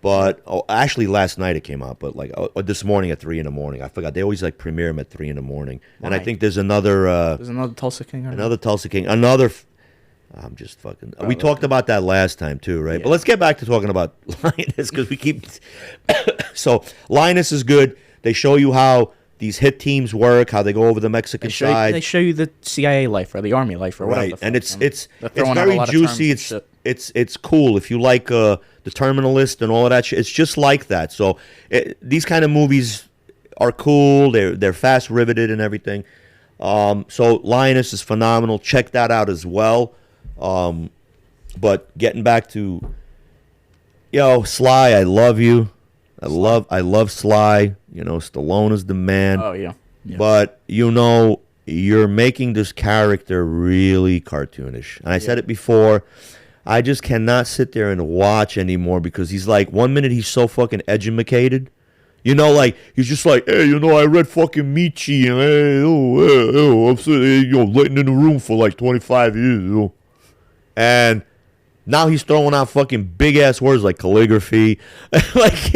But actually last night it came out. But like this morning at 3 a.m. I forgot. They always like premiere them at 3 a.m. Why? And I think there's another. There's another Tulsa King. Another Tulsa King. Another. I'm just fucking. We talked about that last time too, right? Yeah. But let's get back to talking about Lioness because we keep. So Lioness is good. They show you how these hit teams work, how they go over the Mexican side. They show you the CIA life or the Army life or whatever. Right, and it's very juicy. It's cool if you like the Terminalist and all of that shit. It's just like that. So these kind of movies are cool. They're fast riveted and everything. So Lioness is phenomenal. Check that out as well. But getting back to Sly, I love you. I love Sly. Stallone is the man. Oh yeah. But you're making this character really cartoonish. And I said it before. I just cannot sit there and watch anymore because he's like 1 minute he's so fucking educated. Like he's just like, hey, I read fucking Michi and I'm sitting, letting in the room for like 25 years, And now he's throwing out fucking big ass words like calligraphy. Like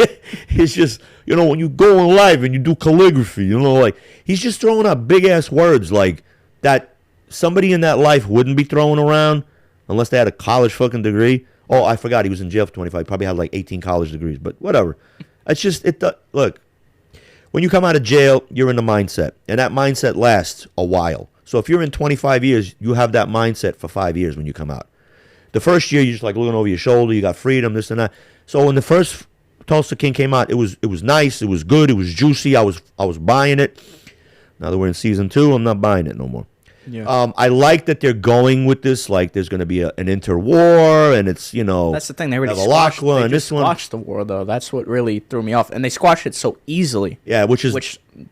it's just, when you go in live and you do calligraphy, like he's just throwing out big ass words like that somebody in that life wouldn't be throwing around unless they had a college fucking degree. Oh, I forgot he was in jail for 25. Probably had like 18 college degrees, but whatever. It's just look. When you come out of jail, you're in the mindset, and that mindset lasts a while. So if you're in 25 years, you have that mindset for 5 years when you come out. The first year, you're just like looking over your shoulder. You got freedom, this and that. So when the first Tulsa King came out, it was nice. It was good. It was juicy. I was buying it. Now that we're in season 2, I'm not buying it no more. Yeah. I like that they're going with this. Like, there's going to be an interwar, and it's That's the thing. They already squashed the war, though. That's what really threw me off, and they squashed it so easily. Yeah, which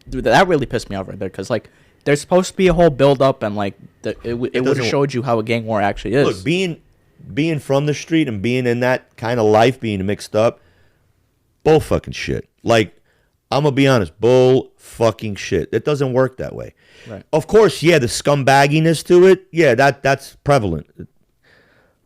that really pissed me off right there, because like there's supposed to be a whole build up, and like it would have showed you how a gang war actually is. Look, being from the street and being in that kind of life, being mixed up, Bull fucking shit. Like, I'm going to be honest. Bull fucking shit. It doesn't work that way. Right. Of course, yeah, the scumbagginess to it, yeah, that's prevalent.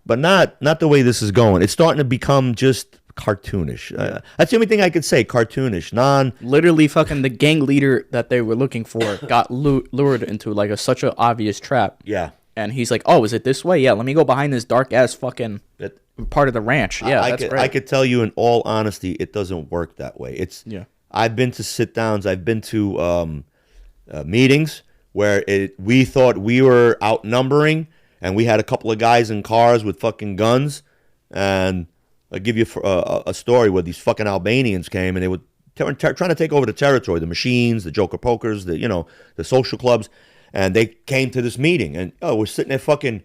But not the way this is going. It's starting to become just cartoonish. That's the only thing I could say. Cartoonish. Literally, fucking the gang leader that they were looking for got lured into like such an obvious trap. Yeah. And he's like, "Oh, is it this way? Yeah, let me go behind this dark ass fucking part of the ranch." Yeah, that's great. I could tell you in all honesty, it doesn't work that way. I've been to sit downs. I've been to meetings where we thought we were outnumbering, and we had a couple of guys in cars with fucking guns, and I'll give you a story where these fucking Albanians came and they were trying to take over the territory, the machines, the Joker Pokers, the social clubs, and they came to this meeting and we're sitting there fucking,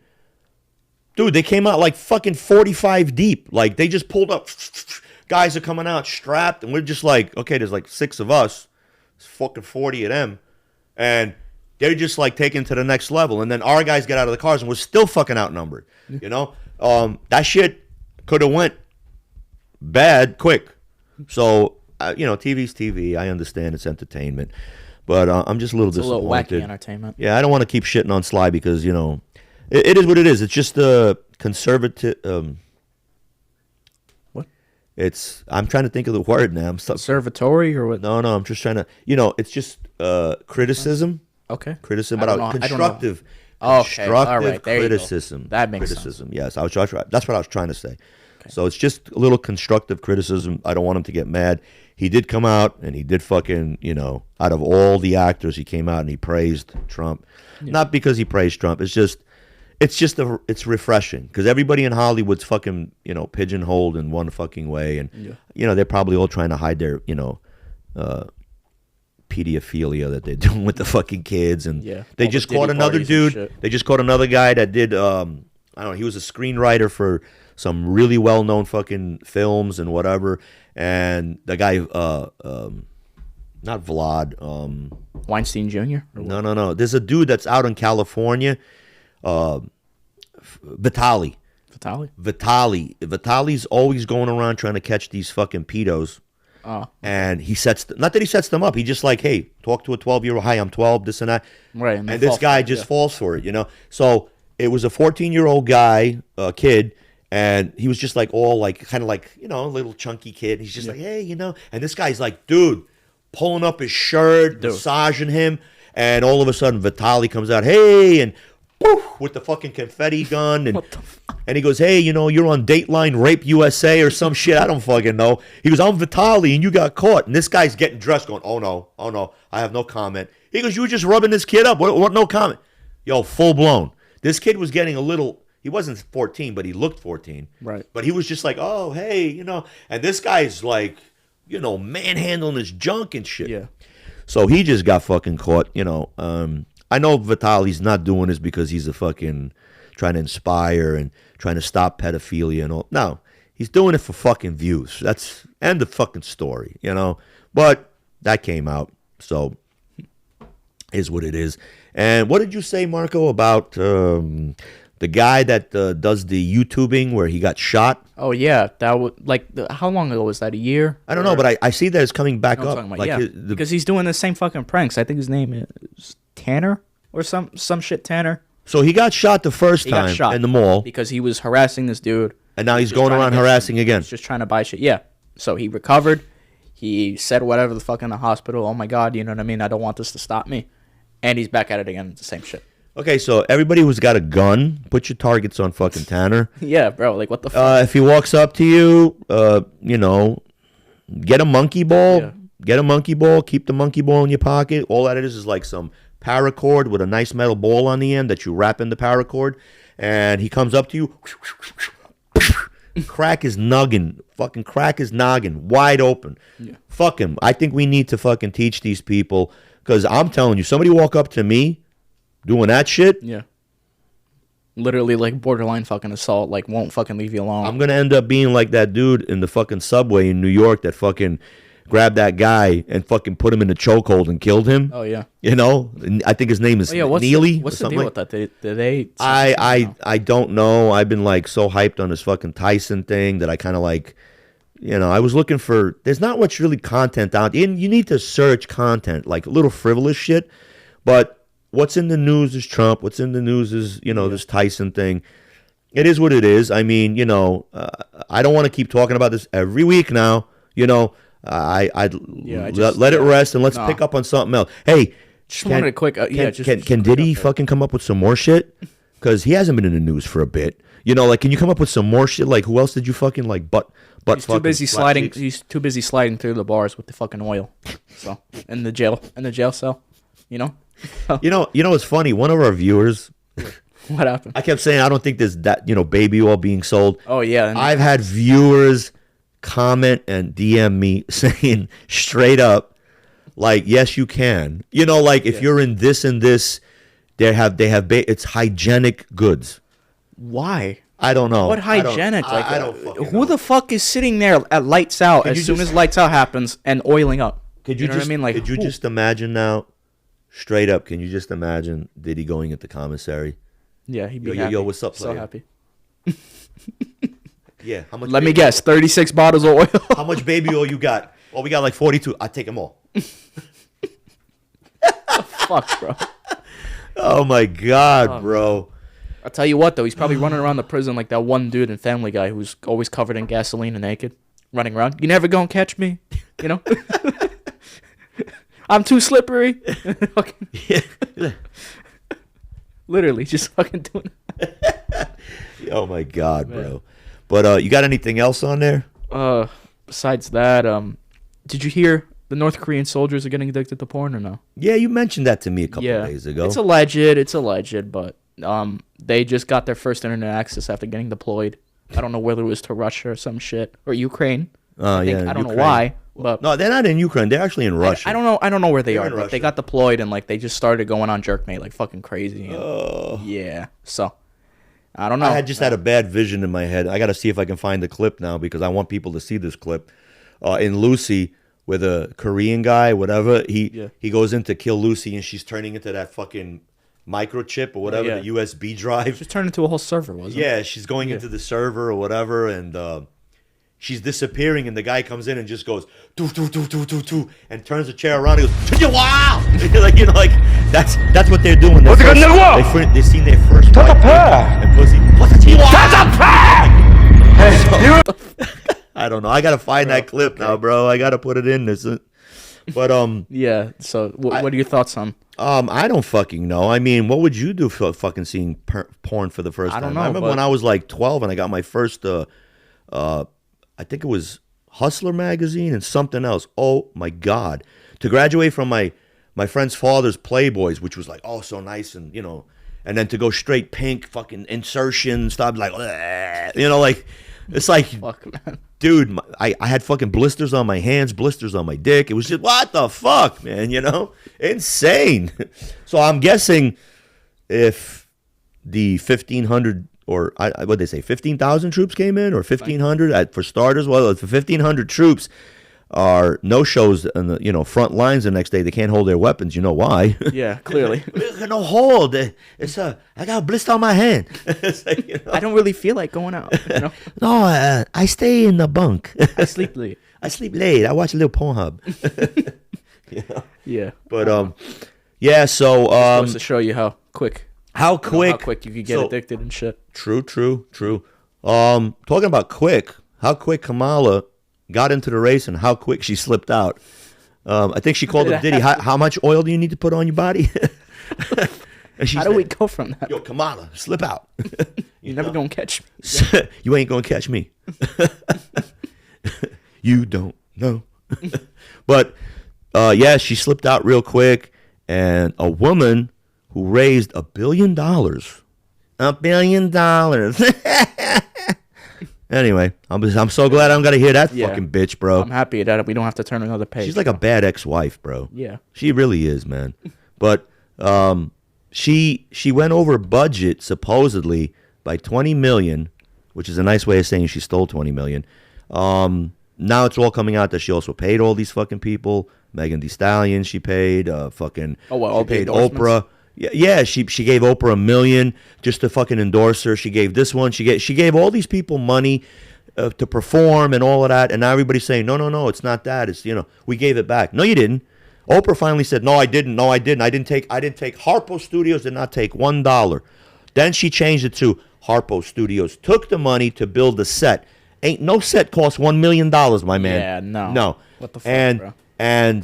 dude, they came out like fucking 45 deep, like they just pulled up, guys are coming out strapped, and we're just like, okay, there's like 6 of us, it's fucking 40 of them, and they're just like taking to the next level, and then our guys get out of the cars and we're still fucking outnumbered, that shit could have went bad quick. So TV's TV. I understand it's entertainment, but I'm just a little disappointed. A little wacky entertainment. Yeah, I don't want to keep shitting on Sly because it is what it is. It's just a conservative. What? I'm trying to think of the word now. Conservatory or what? No, I'm just trying to. It's just criticism. Okay. Criticism, but constructive. Okay, all right, there criticism. You go. That makes criticism. sense. Yes, that's what I was trying to say. Okay. So it's just a little constructive criticism. I don't want him to get mad. He did come out and he did fucking, out of all the actors, he came out and he praised Trump. Yeah. Not because he praised Trump. It's refreshing because everybody in Hollywood's fucking, pigeonholed in one fucking way, and they're probably all trying to hide their, pedophilia that they're doing with the fucking kids, and they just caught another dude. They just caught another guy that did I don't know, he was a screenwriter for some really well-known fucking films and whatever, and the guy not Vlad Weinstein Jr. No, there's a dude that's out in California, Vitali's always going around trying to catch these fucking pedos. Oh. And he not that he sets them up. He just like, hey, talk to a 12-year-old. Hi, I'm 12, this and that. Right. And this guy just falls for it, So it was a 14-year-old guy, kid, and he was just like all like, kind of like, a little chunky kid. He's just like, hey, and this guy's like, dude, pulling up his shirt, massaging him. And all of a sudden, Vitali comes out, hey, and poof, with the fucking confetti gun, and he goes, hey, you're on Dateline Rape USA or some shit. I don't fucking know. He goes, I'm Vitali, and you got caught. And this guy's getting dressed, going, oh no, I have no comment. He goes, you were just rubbing this kid up. What no comment? Yo, full blown. This kid was getting a little. He wasn't 14, but he looked 14. Right. But he was just like, oh, hey, And this guy's like, manhandling his junk and shit. Yeah. So he just got fucking caught. I know Vitali's not doing this because he's a fucking trying to inspire and trying to stop pedophilia and all. No, he's doing it for fucking views. That's end the fucking story, But that came out, so is what it is. And what did you say, Marco, about the guy that does the YouTubing where he got shot? Oh yeah, that was how long ago was that? A year? I don't know, but I see that it's coming back up. Because he's doing the same fucking pranks. I think his name is Tanner or some shit Tanner. So he got shot the first time in the mall because he was harassing this dude, and now he's going around harassing again. He's just trying to buy shit. Yeah. So he recovered. He said whatever the fuck in the hospital. Oh my god, you know what I mean? I don't want this to stop me. And he's back at it again. It's the same shit. Okay, so everybody who's got a gun, put your targets on fucking Tanner. Yeah, bro. Like what the fuck? If he walks up to you, get a monkey ball. Yeah. Get a monkey ball. Keep the monkey ball in your pocket. All that is like some paracord with a nice metal ball on the end that you wrap in the paracord, and he comes up to you, crack his noggin, fucking crack his noggin wide open. Yeah. Fuck him. I think we need to fucking teach these people, because I'm telling you, somebody walk up to me doing that shit. Yeah. Literally like borderline fucking assault, like won't fucking leave you alone. I'm gonna end up being like that dude in the fucking subway in New York that fucking grabbed that guy and fucking put him in the chokehold and killed him. Oh yeah. I think his name is Neely. What's the deal with that? Did they? I don't know. I've been like so hyped on this fucking Tson thing that I kind of like I was looking for. There's not much really content out, and you need to search content like a little frivolous shit. But what's in the news is Trump. What's in the news is this Tson thing. It is what it is. I mean, I don't want to keep talking about this every week now. I'd let it rest and let's pick up on something else. Hey, wanted a quick. Can Diddy fucking come up with some more shit? Because he hasn't been in the news for a bit. Can you come up with some more shit? Like, who else did you fucking like? He's too busy sliding. He's too busy sliding through the bars with the fucking oil. So in the jail cell. It's funny. One of our viewers. What happened? I kept saying I don't think there's that baby oil being sold. Oh yeah. I've had viewers comment and DM me saying straight up, like, yes, you can. If you're in this and this, it's hygienic goods. Why? I don't know. What hygienic? I don't fucking know. Who the fuck is sitting there at lights out as soon as lights out happens and oiling up? Could you know what I mean? Like, could you just imagine now, straight up? Can you just imagine Diddy going at the commissary? Yeah, he'd be happy. Yo, what's up, player? So happy. Yeah. How much? Let me guess. 36 bottles of oil. How much baby oil you got? Oh, we got like 42. I take them all. Fuck, bro. Oh my God, bro. I'll tell you what, though, he's probably running around the prison like that one dude in Family Guy who's always covered in gasoline and naked, running around. You never gonna catch me, I'm too slippery. Literally, just fucking doing that. Oh my God, bro. But you got anything else on there? Besides that, did you hear the North Korean soldiers are getting addicted to porn or no? Yeah, you mentioned that to me a couple of days ago. It's alleged, but they just got their first internet access after getting deployed. I don't know whether it was to Russia or some shit or Ukraine. I don't know why, but no, they're not in Ukraine. They're actually in Russia. I don't know where they are, but they got deployed and like they just started going on Jerkmate like fucking crazy. Yeah, so I don't know. I had a bad vision in my head. I got to see if I can find the clip now because I want people to see this clip. In Lucy, with a Korean guy, whatever, he goes in to kill Lucy and she's turning into that fucking microchip or whatever, the USB drive. Just turned into a whole server, wasn't it? Yeah, she's going into the server or whatever, and she's disappearing, and the guy comes in and just goes doo doo doo doo doo doo, and turns the chair around. And goes wow, that's what they're doing. They've seen their first wife and pussy. I don't know. I gotta find that clip now, bro. I gotta put it in this. But yeah. So what are your thoughts on? I don't fucking know. I mean, what would you do for fucking seeing porn for the first time? I don't know. I remember when I was like 12 and I got my first, I think it was Hustler magazine and something else. Oh my God! To graduate from my friend's father's Playboys, which was like so nice and and then to go straight pink, fucking insertion, stop like, like it's like, fuck, man. Dude, I had fucking blisters on my hands, blisters on my dick. It was just, what the fuck, man, Insane. So I'm guessing if the 1,500 or, what'd they say, 15,000 troops came in or 1,500 for starters? Well, if the 1,500 troops are no-shows in the front lines the next day, they can't hold their weapons. You know why? Yeah, clearly. No hold. I got a blister on my hand. Like, I don't really feel like going out. No, I stay in the bunk. I sleep late. I sleep late. I watch a little Pornhub. Yeah. But yeah. So supposed to show you how quick you could get addicted and shit. True. Talking about quick, how quick Kamala got into the race and how quick she slipped out. I think she called up Diddy. How much oil do you need to put on your body? How do we go from that? Yo, Kamala, slip out. You're never going to catch me. You ain't going to catch me. You don't know. But, yeah, she slipped out real quick. And a woman who raised $1 billion. $1 billion. Anyway, I'm so glad I'm gonna hear that fucking bitch, bro. I'm happy that we don't have to turn another page. She's like a bad ex-wife, bro. Yeah, she really is, man. But she went over budget supposedly by $20 million, which is a nice way of saying she stole $20 million. Now it's all coming out that she also paid all these fucking people. Megan Thee Stallion, she paid. She paid Oprah. Yeah, she gave Oprah $1 million just to fucking endorse her. She gave this one. She gave all these people money to perform and all of that, and now everybody's saying, no, it's not that. It's we gave it back. No, you didn't. Oprah finally said, no, I didn't. I didn't take Harpo Studios did not take $1. Then she changed it to Harpo Studios took the money to build the set. Ain't no set cost $1 million, my man. Yeah, no. What the fuck, bro?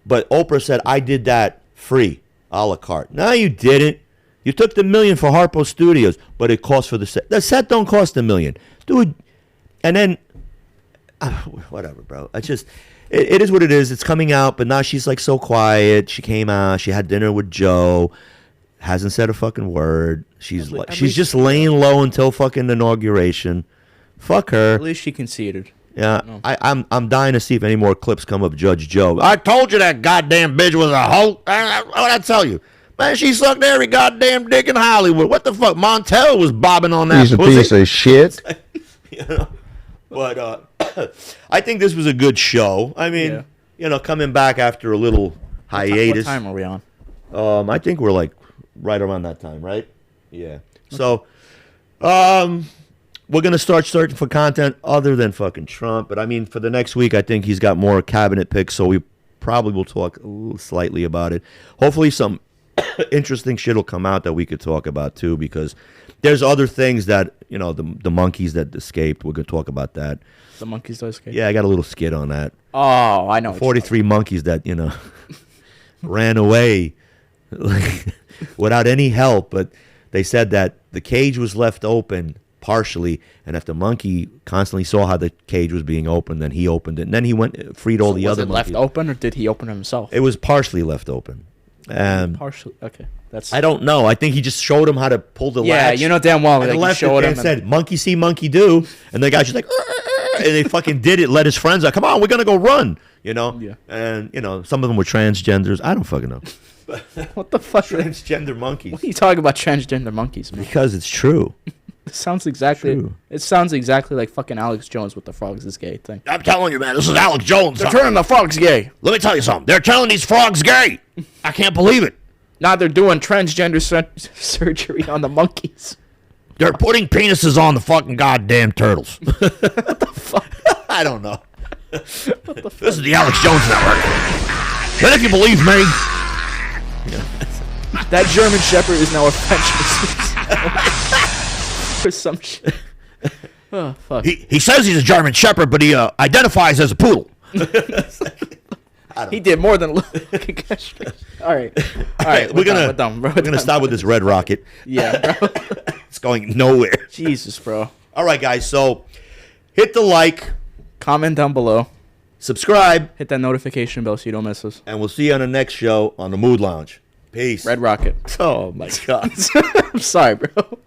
But Oprah said, I did that free, a la carte. No, you didn't. You took the $1 million for Harpo Studios, but it cost for the set. The set don't cost $1 million, dude. And then, whatever, bro. It is what it is. It's coming out, but now she's like so quiet. She came out. She had dinner with Joe. Hasn't said a fucking word. She's just laying low until fucking inauguration. Fuck her. At least she conceded. Yeah, no. I'm dying to see if any more clips come of Judge Joe. I told you that goddamn bitch was a hoe. What'd I tell you? Man, she sucked every goddamn dick in Hollywood. What the fuck? Montel was bobbing on that pussy. He's a piece of shit. But I think this was a good show. I mean, coming back after a little hiatus. What time are we on? I think we're like right around that time, right? Yeah. Okay. So, we're going to start searching for content other than fucking Trump. But, I mean, for the next week, I think he's got more cabinet picks, so we probably will talk slightly about it. Hopefully some interesting shit will come out that we could talk about, too, because there's other things that, the monkeys that escaped. We're going to talk about that. The monkeys that escaped? Yeah, I got a little skit on that. Oh, I know. 43 monkeys that, ran away without any help. But they said that the cage was left open partially, and if the monkey constantly saw how the cage was being opened, then he opened it, and then he freed all the other monkeys. Was it left open, or did he open it himself? It was partially left open. Partially, okay. I don't know. I think he just showed him how to pull the latch. Yeah, damn well. And left it and said, "Monkey see, monkey do," and the guy's just like, and they fucking did it. Let his friends out. Come on, we're gonna go run. Yeah. And some of them were transgenders. I don't fucking know. What the fuck? Transgender monkeys. What are you talking about transgender monkeys, man? Because it's true. It sounds exactly like fucking Alex Jones with the frogs is gay thing. I'm telling you, man, this is Alex Jones. They're turning the frogs gay. Let me tell you something. They're turning these frogs gay. I can't believe it. Now they're doing transgender surgery on the monkeys. They're putting penises on the fucking goddamn turtles. What the fuck? I don't know. What the fuck? This is the Alex Jones Network. And if you believe me, that German Shepherd is now a French for some shit. Oh fuck. he says he's a German Shepherd, but he identifies as a poodle. He did more than look. All right. We're gonna stop with this red rocket. Yeah, bro. It's going nowhere. Jesus, bro. All right, guys. So hit the like, comment down below, subscribe, hit that notification bell so you don't miss us, and we'll see you on the next show on the Mood Lounge. Peace. Red Rocket. Oh my God. I'm sorry, bro.